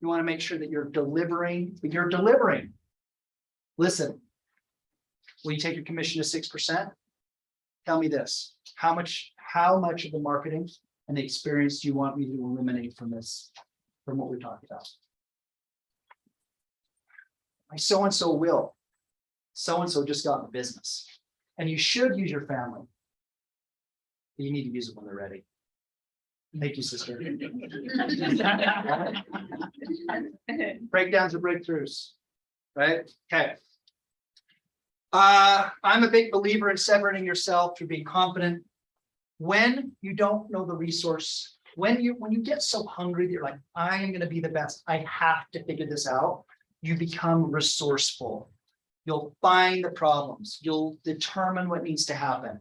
You want to make sure that you're delivering, but you're delivering. Listen, will you take your commission to 6%? Tell me this. How much of the marketing and the experience do you want me to eliminate from this, from what we talked about? My so-and-so will. So-and-so just got in the business. And you should use your family. But you need to use it when they're ready. Thank you, sister. Breakdowns or breakthroughs, right? Okay. I'm a big believer in separating yourself through being confident. When you don't know the resource, when you get so hungry that you're like, I am going to be the best, I have to figure this out, you become resourceful. You'll find the problems. You'll determine what needs to happen.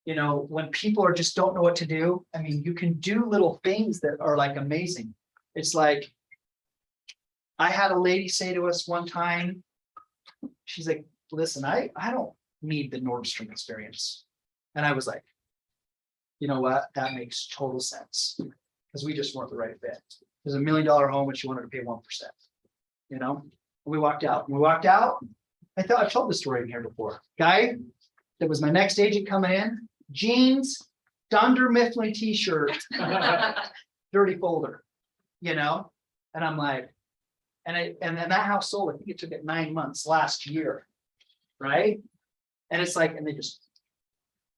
You know, when people are just don't know what to do, I mean, you can do little things that are like amazing. It's like, I had a lady say to us one time, she's like, listen, I don't need the Nordstrom experience. And I was like, you know what? That makes total sense. Because we just weren't the right fit. There's $1 million home and she wanted to pay 1%. You know, we walked out. I thought I've told the story in here before. Guy that was my next agent coming in, jeans, Dunder Mifflin t-shirt, dirty folder, you know? And I'm like, and then that house sold, I think it took it 9 months last year. Right? And it's like, and they just,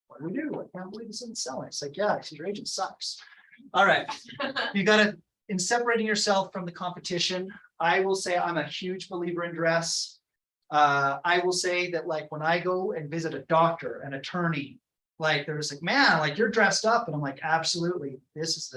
what do we do? I can't believe this isn't selling. It's like, yeah, your agent sucks. All right. You got to, in separating yourself from the competition, I will say I'm a huge believer in dress. I will say that like when I go and visit a doctor, an attorney, like they're just like, man, like you're dressed up. And I'm like, absolutely. This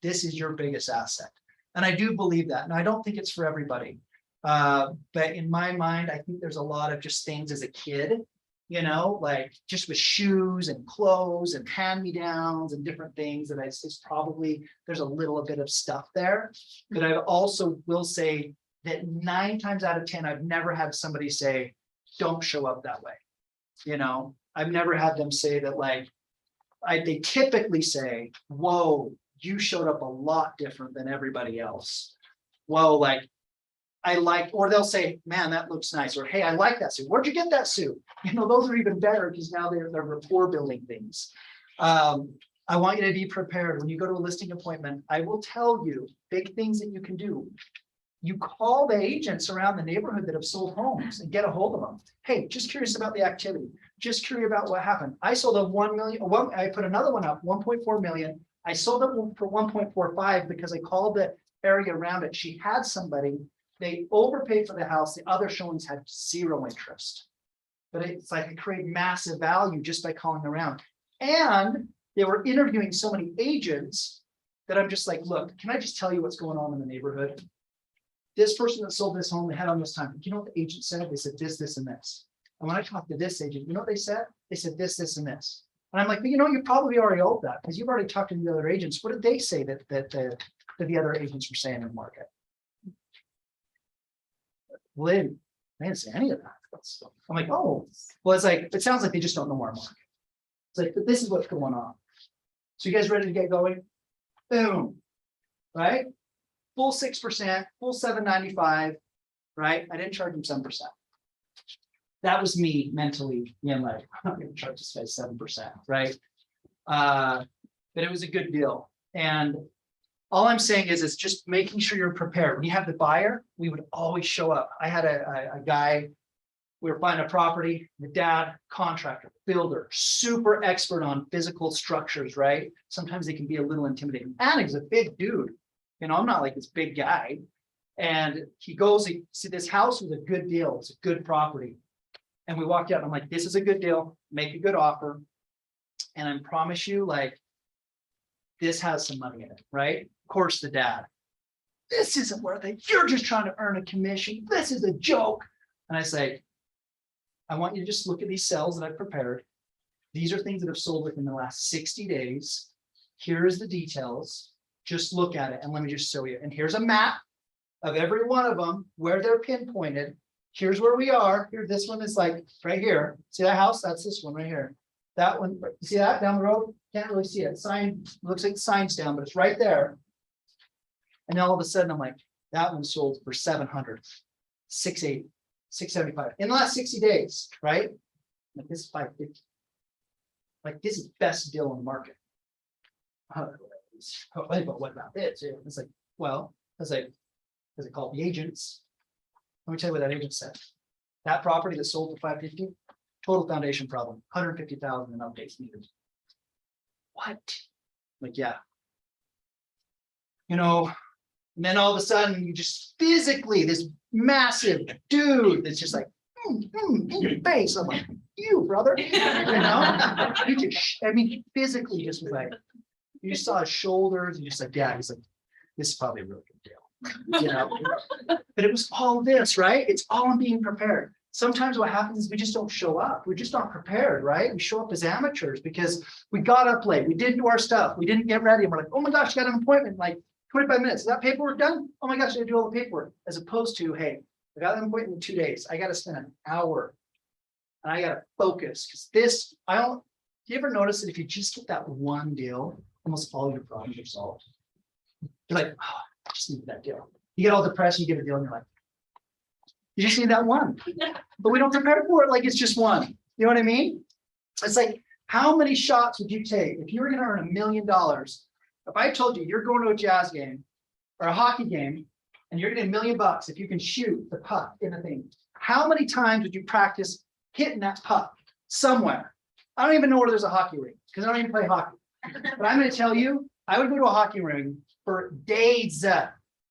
is your biggest asset. And I do believe that. And I don't think it's for everybody. But in my mind, I think there's a lot of just things as a kid, you know, like just with shoes and clothes and hand-me-downs and different things that it's probably, there's a little bit of stuff there. But I also will say that 9 times out of 10, I've never had somebody say, don't show up that way. You know, I've never had them say that, like, they typically say, whoa, you showed up a lot different than everybody else. Whoa, like, or they'll say, man, that looks nice. Or, hey, I like that suit. Where'd you get that suit? You know, those are even better because now they're rapport building things. I want you to be prepared. When you go to a listing appointment, I will tell you big things that you can do. You call the agents around the neighborhood that have sold homes and get a hold of them. Hey, just curious about the activity. Just curious about what happened. I sold a 1 million. I put another one up, 1.4 million. I sold it for 1.45 because I called the area around it. She had somebody. They overpaid for the house. The other showings had 0 interest. But it's like it created massive value just by calling around. And they were interviewing so many agents that I'm just like, look, can I just tell you what's going on in the neighborhood? This person that sold this home, they had on this time. Do you know what the agent said? They said this, this, and this. And when I talked to this agent, you know what they said? They said this, this, and this. And I'm like, well, you know, you probably already owned that because you've already talked to the other agents. What did they say that the other agents were saying in the market? Well, they didn't say any of that. I'm like, oh, well, it's like, it sounds like they just don't know our market. It's like, but this is what's going on. So you guys ready to get going? Boom. Right? full 6%, full 795, right? I didn't charge him 7%. That was me mentally, like, I'm not gonna charge this guy 7%, right? But it was a good deal. And all I'm saying is, it's just making sure you're prepared. When you have the buyer, we would always show up. I had a guy, we were buying a property, the dad, contractor, builder, super expert on physical structures, right? Sometimes they can be a little intimidating. And he's a big dude. I'm not like this big guy. And he goes, see, this house was a good deal. It's a good property. And we walked out, and I'm like, this is a good deal, make a good offer. And I promise you, like, this has some money in it, right? Of course, the dad, this isn't worth it. You're just trying to earn a commission. This is a joke. And I say, I want you to just look at these cells that I've prepared. These are things that have sold within the last 60 days. Here is the details. Just look at it and let me just show you. And here's a map of every one of them, where they're pinpointed. Here's where we are. Here, this one is like right here. See that house? That's this one right here. That one, see that down the road? Can't really see it. Sign, looks like the sign's down, but it's right there. And all of a sudden, I'm like, that one sold for 700, 680, 675 in the last 60 days, right? Like, this is 550. Like, this is best deal on the market. But what about this? It's like, well, as I call the agents. Let me tell you what that agent said. That property that sold for 550, total foundation problem, 150,000 in updates needed. What? Like, yeah. And then all of a sudden, you just physically, this massive dude that's just like, in your face. I'm like, you brother, You just, physically just was like, you saw his shoulders, and you're just like, yeah, he's like, this is probably a really good deal. But it was all this, right? It's all in being prepared. Sometimes what happens is we just don't show up. We're just not prepared, right? We show up as amateurs because we got up late. We didn't do our stuff. We didn't get ready. And we're like, oh my gosh, I got an appointment in like 25 minutes. Is that paperwork done? Oh my gosh, I gotta do all the paperwork. As opposed to, hey, I got an appointment in 2 days. I got to spend an hour and I got to focus because this, do you ever notice that if you just get that one deal, almost all your problems are solved? You're like, oh, I just need that deal. You get all depressed, you get a deal, and you're like, you just need that one. But we don't prepare for it like it's just one. You know what I mean? It's like, how many shots would you take if you were going to earn $1 million? If I told you you're going to a Jazz game or a hockey game and you're getting $1 million if you can shoot the puck in the thing, how many times would you practice hitting that puck somewhere? I don't even know where there's a hockey rink because I don't even play hockey. But I'm going to tell you, I would go to a hockey rink for days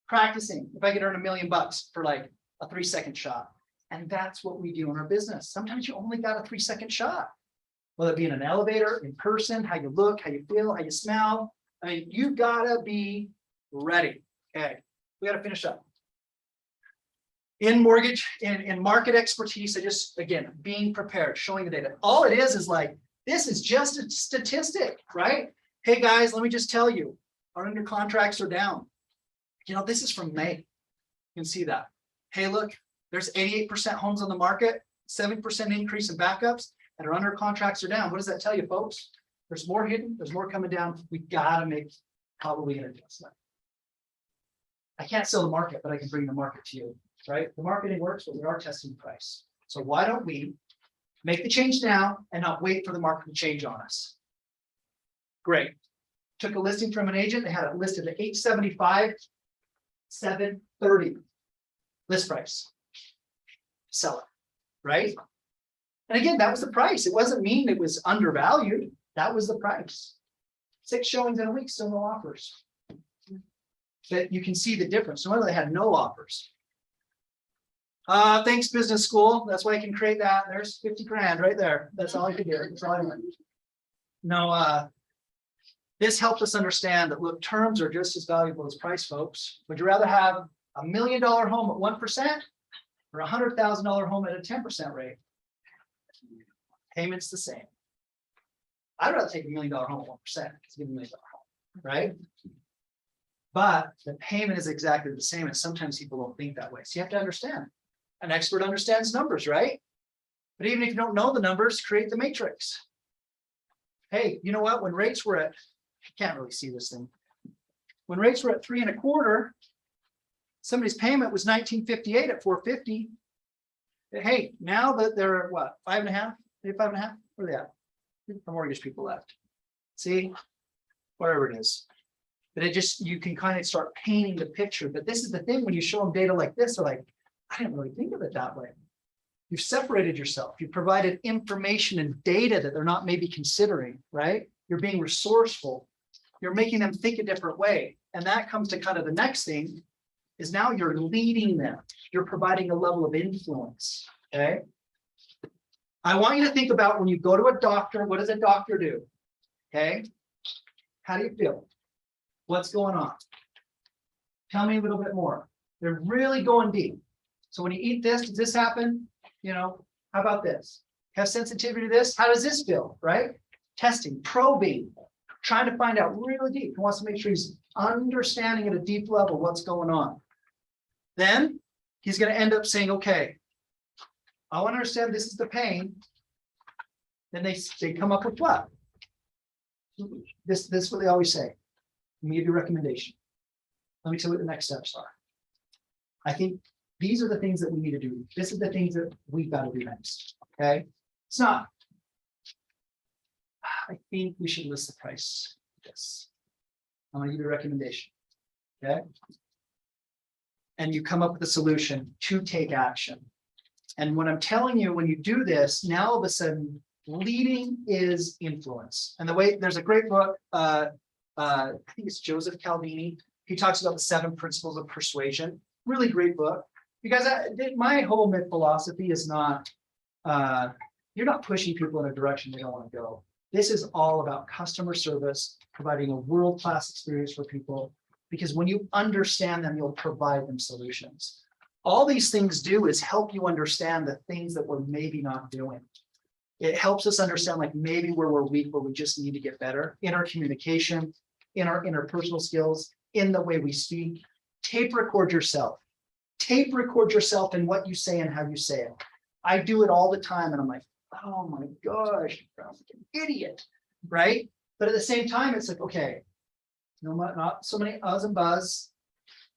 practicing if I could earn $1 million for like a 3-second shot. And that's what we do in our business. Sometimes you only got a 3-second shot, whether it be in an elevator, in person, how you look, how you feel, how you smell. You gotta be ready. Okay, we gotta finish up. In mortgage, in market expertise, again, being prepared, showing the data. All it is like, this is just a statistic, right? Hey guys, let me just tell you, our under contracts are down. This is from May. You can see that. Hey, look, there's 88% homes on the market, 7% increase in backups, and our under contracts are down. What does that tell you, folks? There's more hidden, there's more coming down. We gotta make probably an adjustment. I can't sell the market, but I can bring the market to you, right? The marketing works, but we are testing price. So why don't we make the change now and not wait for the market to change on us? Great. Took a listing from an agent. They had it listed at $875, $730 list price. Sell it, right? And again, that was the price. It wasn't mean it was undervalued. That was the price. 6 showings in a week, still no offers. But you can see the difference. No wonder they had no offers. Thanks, business school. That's why I can create that. There's 50 grand right there. That's all I can do. That's all I want. No, this helped us understand that, look, terms are just as valuable as price, folks. Would you rather have $1 million home at 1% or a $100,000 home at a 10% rate? Payment's the same. I'd rather take $1 million home at 1% because give $1 million home, right? But the payment is exactly the same, and sometimes people don't think that way. So you have to understand. An expert understands numbers, right? But even if you don't know the numbers, create the matrix. Hey, you know what? When rates were at, I can't really see this thing. When rates were at 3.25, Somebody's payment was 1958 at 450. Hey, now that they're what, 5.5, 5.5, where are they at? The mortgage people left. See, whatever it is. But it just, you can kind of start painting the picture. But this is the thing, when you show them data like this, they're like, I didn't really think of it that way. You've separated yourself. You've provided information and data that they're not maybe considering, right? You're being resourceful. You're making them think a different way. And that comes to kind of the next thing is now you're leading them. You're providing a level of influence, okay? I want you to think about when you go to a doctor, what does a doctor do? Okay? How do you feel? What's going on? Tell me a little bit more. They're really going deep. So when you eat this, does this happen? You know, how about this? Have sensitivity to this? How does this feel, right? Testing, probing, trying to find out really deep. He wants to make sure he's understanding at a deep level what's going on. Then he's going to end up saying, okay, I want to understand this is the pain. Then they come up with what? This is what they always say. Let me give you a recommendation. Let me tell you what the next steps are. I think these are the things that we need to do. This is the things that we've got to do next. Okay. It's not. I think we should list the price. Yes. I'm going to give you a recommendation. Okay. And you come up with a solution to take action. And when I'm telling you, when you do this, now all of a sudden, leading is influence. And the way there's a great book, I think it's Joseph Caldini. He talks about the 7 principles of persuasion. Really great book. Because my whole philosophy is not, you're not pushing people in a direction they don't want to go. This is all about customer service, providing a world-class experience for people. Because when you understand them, you'll provide them solutions. All these things do is help you understand the things that we're maybe not doing. It helps us understand like maybe where we're weak, where we just need to get better in our communication, in our interpersonal skills, in the way we speak. Tape record yourself. Tape record yourself in what you say and how you say it. I do it all the time and I'm like, oh my gosh, I'm like an idiot, right? But at the same time, it's like, okay, no, not so many uhs and buzz,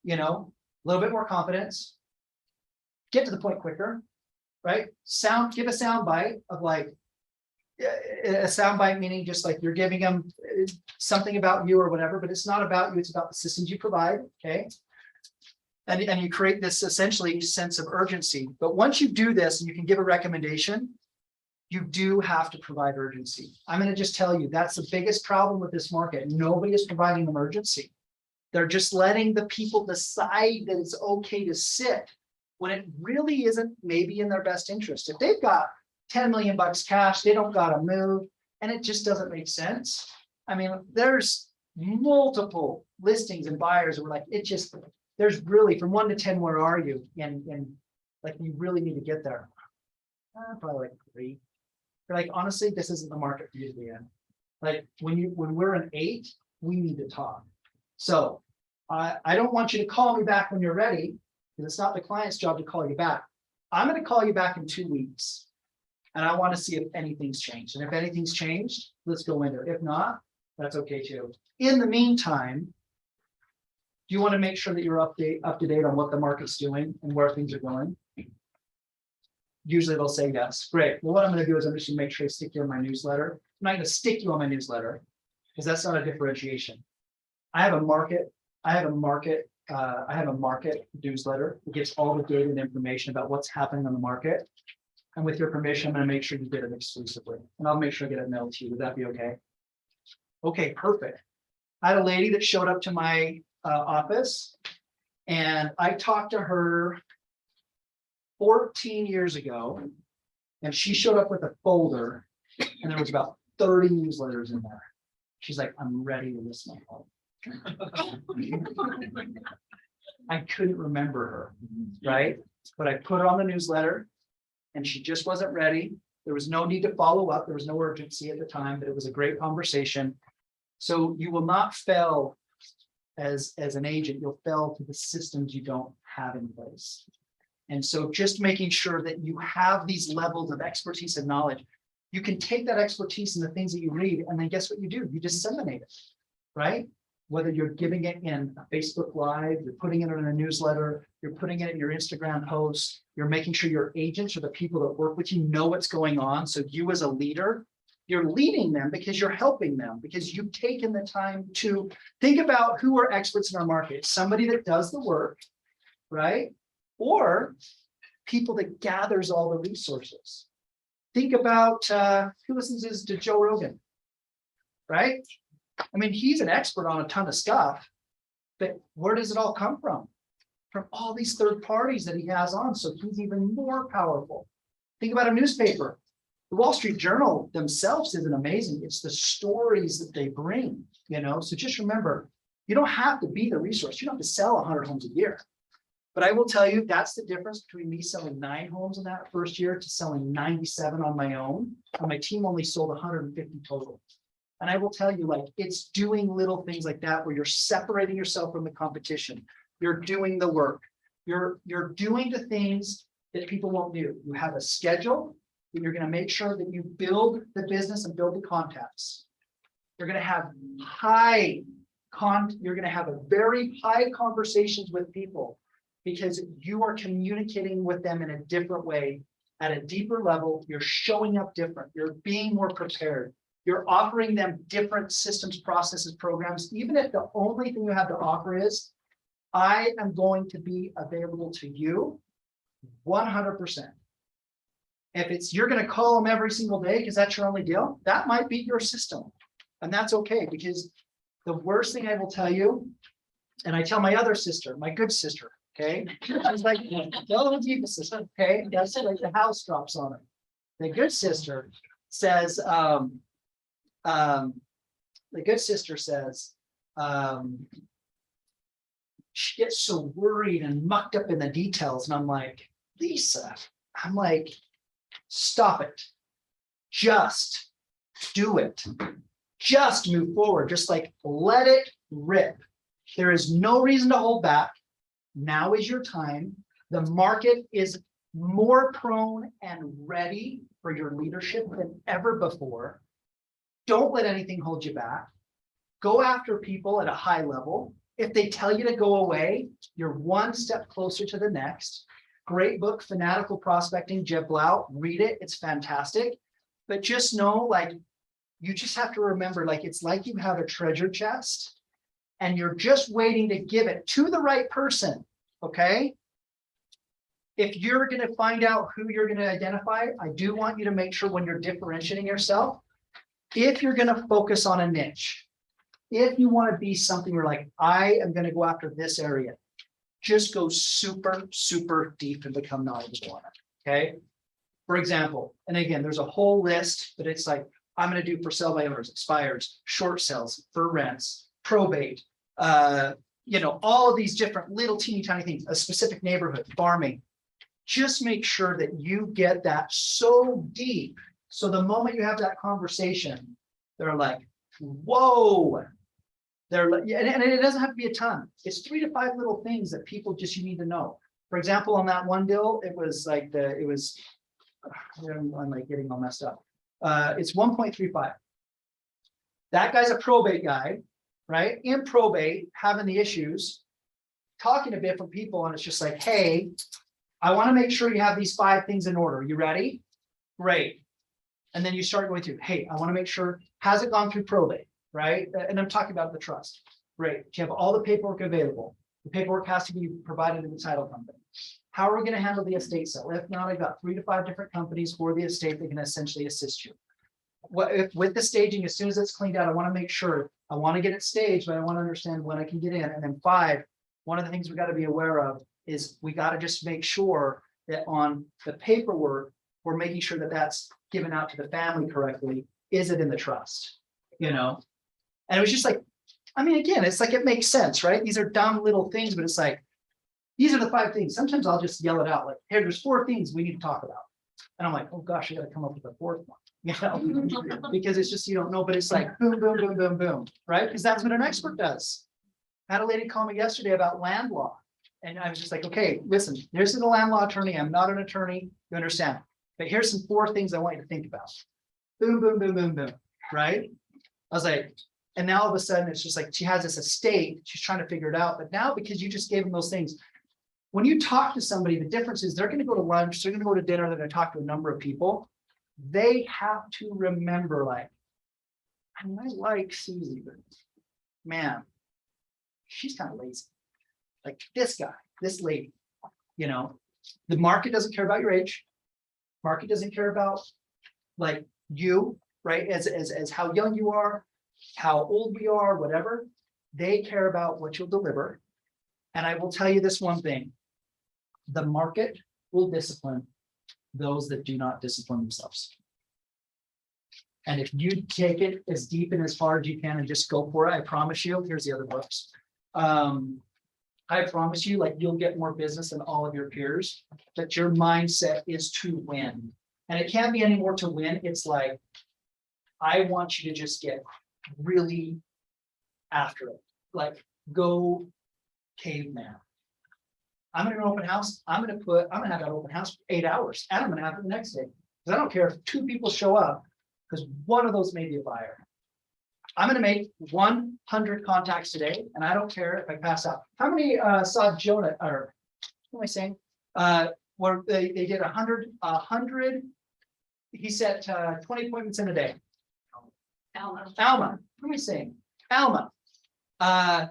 you know, a little bit more confidence. Get to the point quicker, right? Give a sound bite of like, a sound bite meaning just like you're giving them something about you or whatever, but it's not about you, it's about the systems you provide, okay? And you create this essentially sense of urgency. But once you do this and you can give a recommendation, you do have to provide urgency. I'm going to just tell you, that's the biggest problem with this market. Nobody is providing them urgency. They're just letting the people decide that it's okay to sit when it really isn't maybe in their best interest. If they've got 10 million bucks cash, they don't got to move, and it just doesn't make sense. I mean, there's multiple listings and buyers who are like, it just, there's really from 1 to 10, where are you? And like, you really need to get there. Probably like 3. They're like, honestly, this isn't the market for you to be in. Like when we're an 8, we need to talk. So I don't want you to call me back when you're ready, because it's not the client's job to call you back. I'm going to call you back in 2 weeks. And I want to see if anything's changed. And if anything's changed, let's go into it. If not, that's okay too. In the meantime, do you want to make sure that you're up to date on what the market's doing and where things are going? Usually they'll say yes. Great. Well, what I'm going to do is I'm just going to make sure I stick you on my newsletter. I'm not going to stick you on my newsletter because that's not a differentiation. I have a market newsletter that gives all the data and information about what's happening on the market. And with your permission, I'm going to make sure you get it exclusively. And I'll make sure I get it mailed to you. Would that be okay? Okay, perfect. I had a lady that showed up to my office, and I talked to her 14 years ago, and she showed up with a folder, and there was about 30 newsletters in there. She's like, I'm ready to list my home. I couldn't remember her, right? But I put her on the newsletter, and she just wasn't ready. There was no need to follow up. There was no urgency at the time, but it was a great conversation. So you will not fail as an agent. You'll fail to the systems you don't have in place. And so just making sure that you have these levels of expertise and knowledge. You can take that expertise and the things that you read, and then guess what you do? You disseminate it, right? whether you're giving it in a Facebook Live, you're putting it in a newsletter, you're putting it in your Instagram posts, you're making sure your agents or the people that work with you know what's going on. So you as a leader, you're leading them because you're helping them, because you've taken the time to think about who are experts in our market. Somebody that does the work, right? Or people that gathers all the resources. Think about who listens to Joe Rogan, right? I mean, he's an expert on a ton of stuff, but where does it all come from? From all these third parties that he has on, so he's even more powerful. Think about a newspaper. The Wall Street Journal themselves isn't amazing. It's the stories that they bring, you know? So just remember, you don't have to be the resource. You don't have to sell 100 homes a year. But I will tell you, that's the difference between me selling 9 homes in that first year to selling 97 on my own. And my team only sold 150 total. And I will tell you, like, it's doing little things like that where you're separating yourself from the competition. You're doing the work. You're doing the things that people won't do. You have a schedule, and you're going to make sure that you build the business and build the contacts. You're going to have you're going to have a very high conversations with people because you are communicating with them in a different way at a deeper level. You're showing up different. You're being more prepared. You're offering them different systems, processes, programs, even if the only thing you have to offer is, I am going to be available to you 100%. If it's you're going to call them every single day because that's your only deal, that might be your system. And that's okay, because the worst thing I will tell you, and I tell my other sister, my good sister, okay? She's like, tell the deep sister, okay? That's like the house drops on her. The good sister says, the good sister says, she gets so worried and mucked up in the details. And I'm like, Lisa, I'm like, stop it. Just do it. Just move forward. Just like let it rip. There is no reason to hold back. Now is your time. The market is more prone and ready for your leadership than ever before. Don't let anything hold you back. Go after people at a high level. If they tell you to go away, you're one step closer to the next. Great book, Fanatical Prospecting, Jeb Blau. Read it. It's fantastic. But just know, like, you just have to remember, like, it's like you have a treasure chest and you're just waiting to give it to the right person. Okay. If you're going to find out who you're going to identify, I do want you to make sure when you're differentiating yourself, if you're going to focus on a niche, if you want to be something where like, I am going to go after this area, just go super, super deep and become knowledgeable on it. Okay. For example, and again, there's a whole list, but it's like, I'm going to do for sale by owners, expires, short sales, for rents, probate, you know, all of these different little teeny tiny things, a specific neighborhood, farming. Just make sure that you get that so deep. So the moment you have that conversation, they're like, whoa. They're like, and it doesn't have to be a ton. It's 3 to 5 little things that people just, you need to know. For example, on that one deal, it was like I'm like getting all messed up. It's 1.35. That guy's a probate guy, right? In probate, having the issues, talking to different people, and it's just like, hey, I want to make sure you have these 5 things in order. You ready? Great. And then you start going through, hey, I want to make sure, has it gone through probate, right? And I'm talking about the trust. Great. You have all the paperwork available. The paperwork has to be provided to the title company. How are we going to handle the estate sale? If not, I've got 3 to 5 different companies for the estate that can essentially assist you. What if with the staging, as soon as it's cleaned out, I want to make sure, I want to get it staged, but I want to understand when I can get in. And then 5, one of the things we got to be aware of is we got to just make sure that on the paperwork, we're making sure that that's given out to the family correctly. Is it in the trust? You know? And it was just like, I mean, again, it's like, it makes sense, right? These are dumb little things, but it's like, these are the 5 things. Sometimes I'll just yell it out like, hey, there's 4 things we need to talk about. And I'm like, oh gosh, I got to come up with a 4th one, you know, because it's just, you don't know, but it's like boom, boom, boom, boom, boom, right? Because that's what an expert does. I had a lady call me yesterday about land law. And I was just like, okay, listen, this is a land law attorney. I'm not an attorney. You understand? But here's some 4 things I want you to think about. Boom, boom, boom, boom, boom, right? I was like, And now all of a sudden, it's just like she has this estate, she's trying to figure it out, but now because you just gave them those things. When you talk to somebody, the difference is they're gonna go to lunch, they're gonna go to dinner, they're gonna talk to a number of people. They have to remember, like, I mean, I like Susie, but man, she's kind of lazy. Like this guy, this lady, you know, the market doesn't care about your age. Market doesn't care about like you, right? As how young you are, how old we are, whatever. They care about what you'll deliver. And I will tell you this one thing. The market will discipline those that do not discipline themselves. And if you take it as deep and as far as you can and just go for it, I promise you, here's the other books. I promise you, like, you'll get more business than all of your peers, that your mindset is to win. And it can't be any more to win. It's like, I want you to just get really after it. Like, go caveman. I'm gonna open house. I'm gonna have that open house for 8 hours, and I'm gonna have it the next day. Because I don't care if 2 people show up, because one of those may be a buyer. I'm gonna make 100 contacts today, and I don't care if I pass out. How many saw Jonah, or what am I saying? Where they did 100, he set 20 appointments in a day. Alma, what am I saying? Alma. I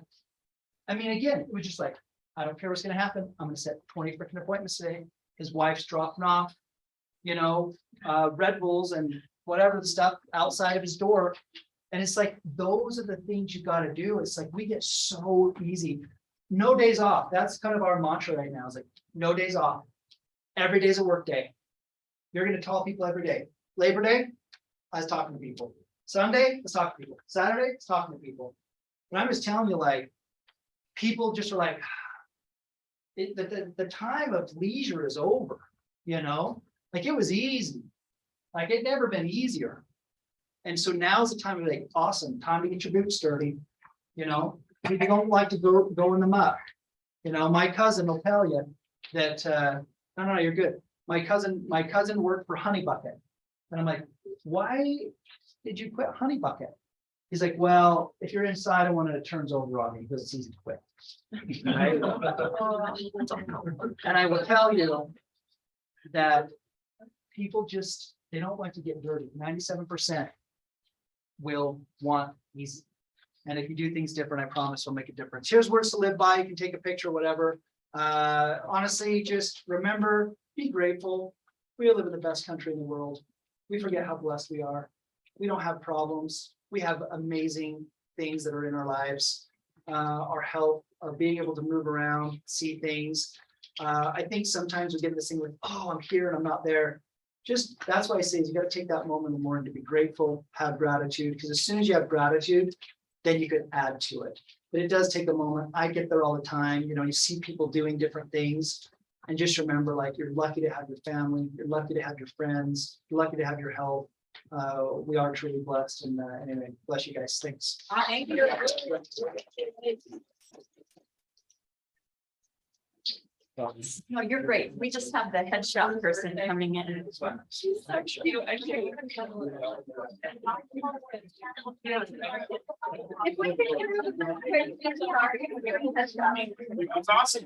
mean, again, it was just like, I don't care what's gonna happen. I'm gonna set 20 freaking appointments today. His wife's dropping off, you know, Red Bulls and whatever the stuff outside of his door. And it's like, those are the things you gotta do. It's like, we get so easy. No days off. That's kind of our mantra right now. It's like, no days off. Every day's a work day. You're gonna call people every day. Labor Day, I was talking to people. Sunday, let's talk to people. Saturday, let's talking to people. And I'm just telling you, like, people just are like, the time of leisure is over, you know? Like, it was easy. Like, it never been easier. And so now's the time to be like, awesome, time to get your boots dirty. You know, we don't like to go in the muck. You know, my cousin will tell you that, no, you're good. My cousin worked for Honey Bucket. And I'm like, why did you quit Honey Bucket? He's like, well, if you're inside, I want it turns over on me because it's easy to quit. Right? And I will tell you that people just, they don't like to get dirty. 97% will want easy. And if you do things different, I promise it'll make a difference. Here's words to live by. You can take a picture, whatever. Honestly, just remember, be grateful. We live in the best country in the world. We forget how blessed we are. We don't have problems. We have amazing things that are in our lives. Our health, our being able to move around, see things. I think sometimes we get this thing with, oh, I'm here and I'm not there. Just, that's why I say is you got to take that moment in the morning to be grateful, have gratitude, because as soon as you have gratitude, then you can add to it. But it does take a moment. I get there all the time. You know, you see people doing different things. And just remember, like, you're lucky to have your family. You're lucky to have your friends. You're lucky to have your health. We are truly blessed. And anyway, bless you guys. Thanks. Thank you. No, you're great. We just have the headshot person coming in. She's so cute. I can't even tell. If we could get rid of the- That's awesome.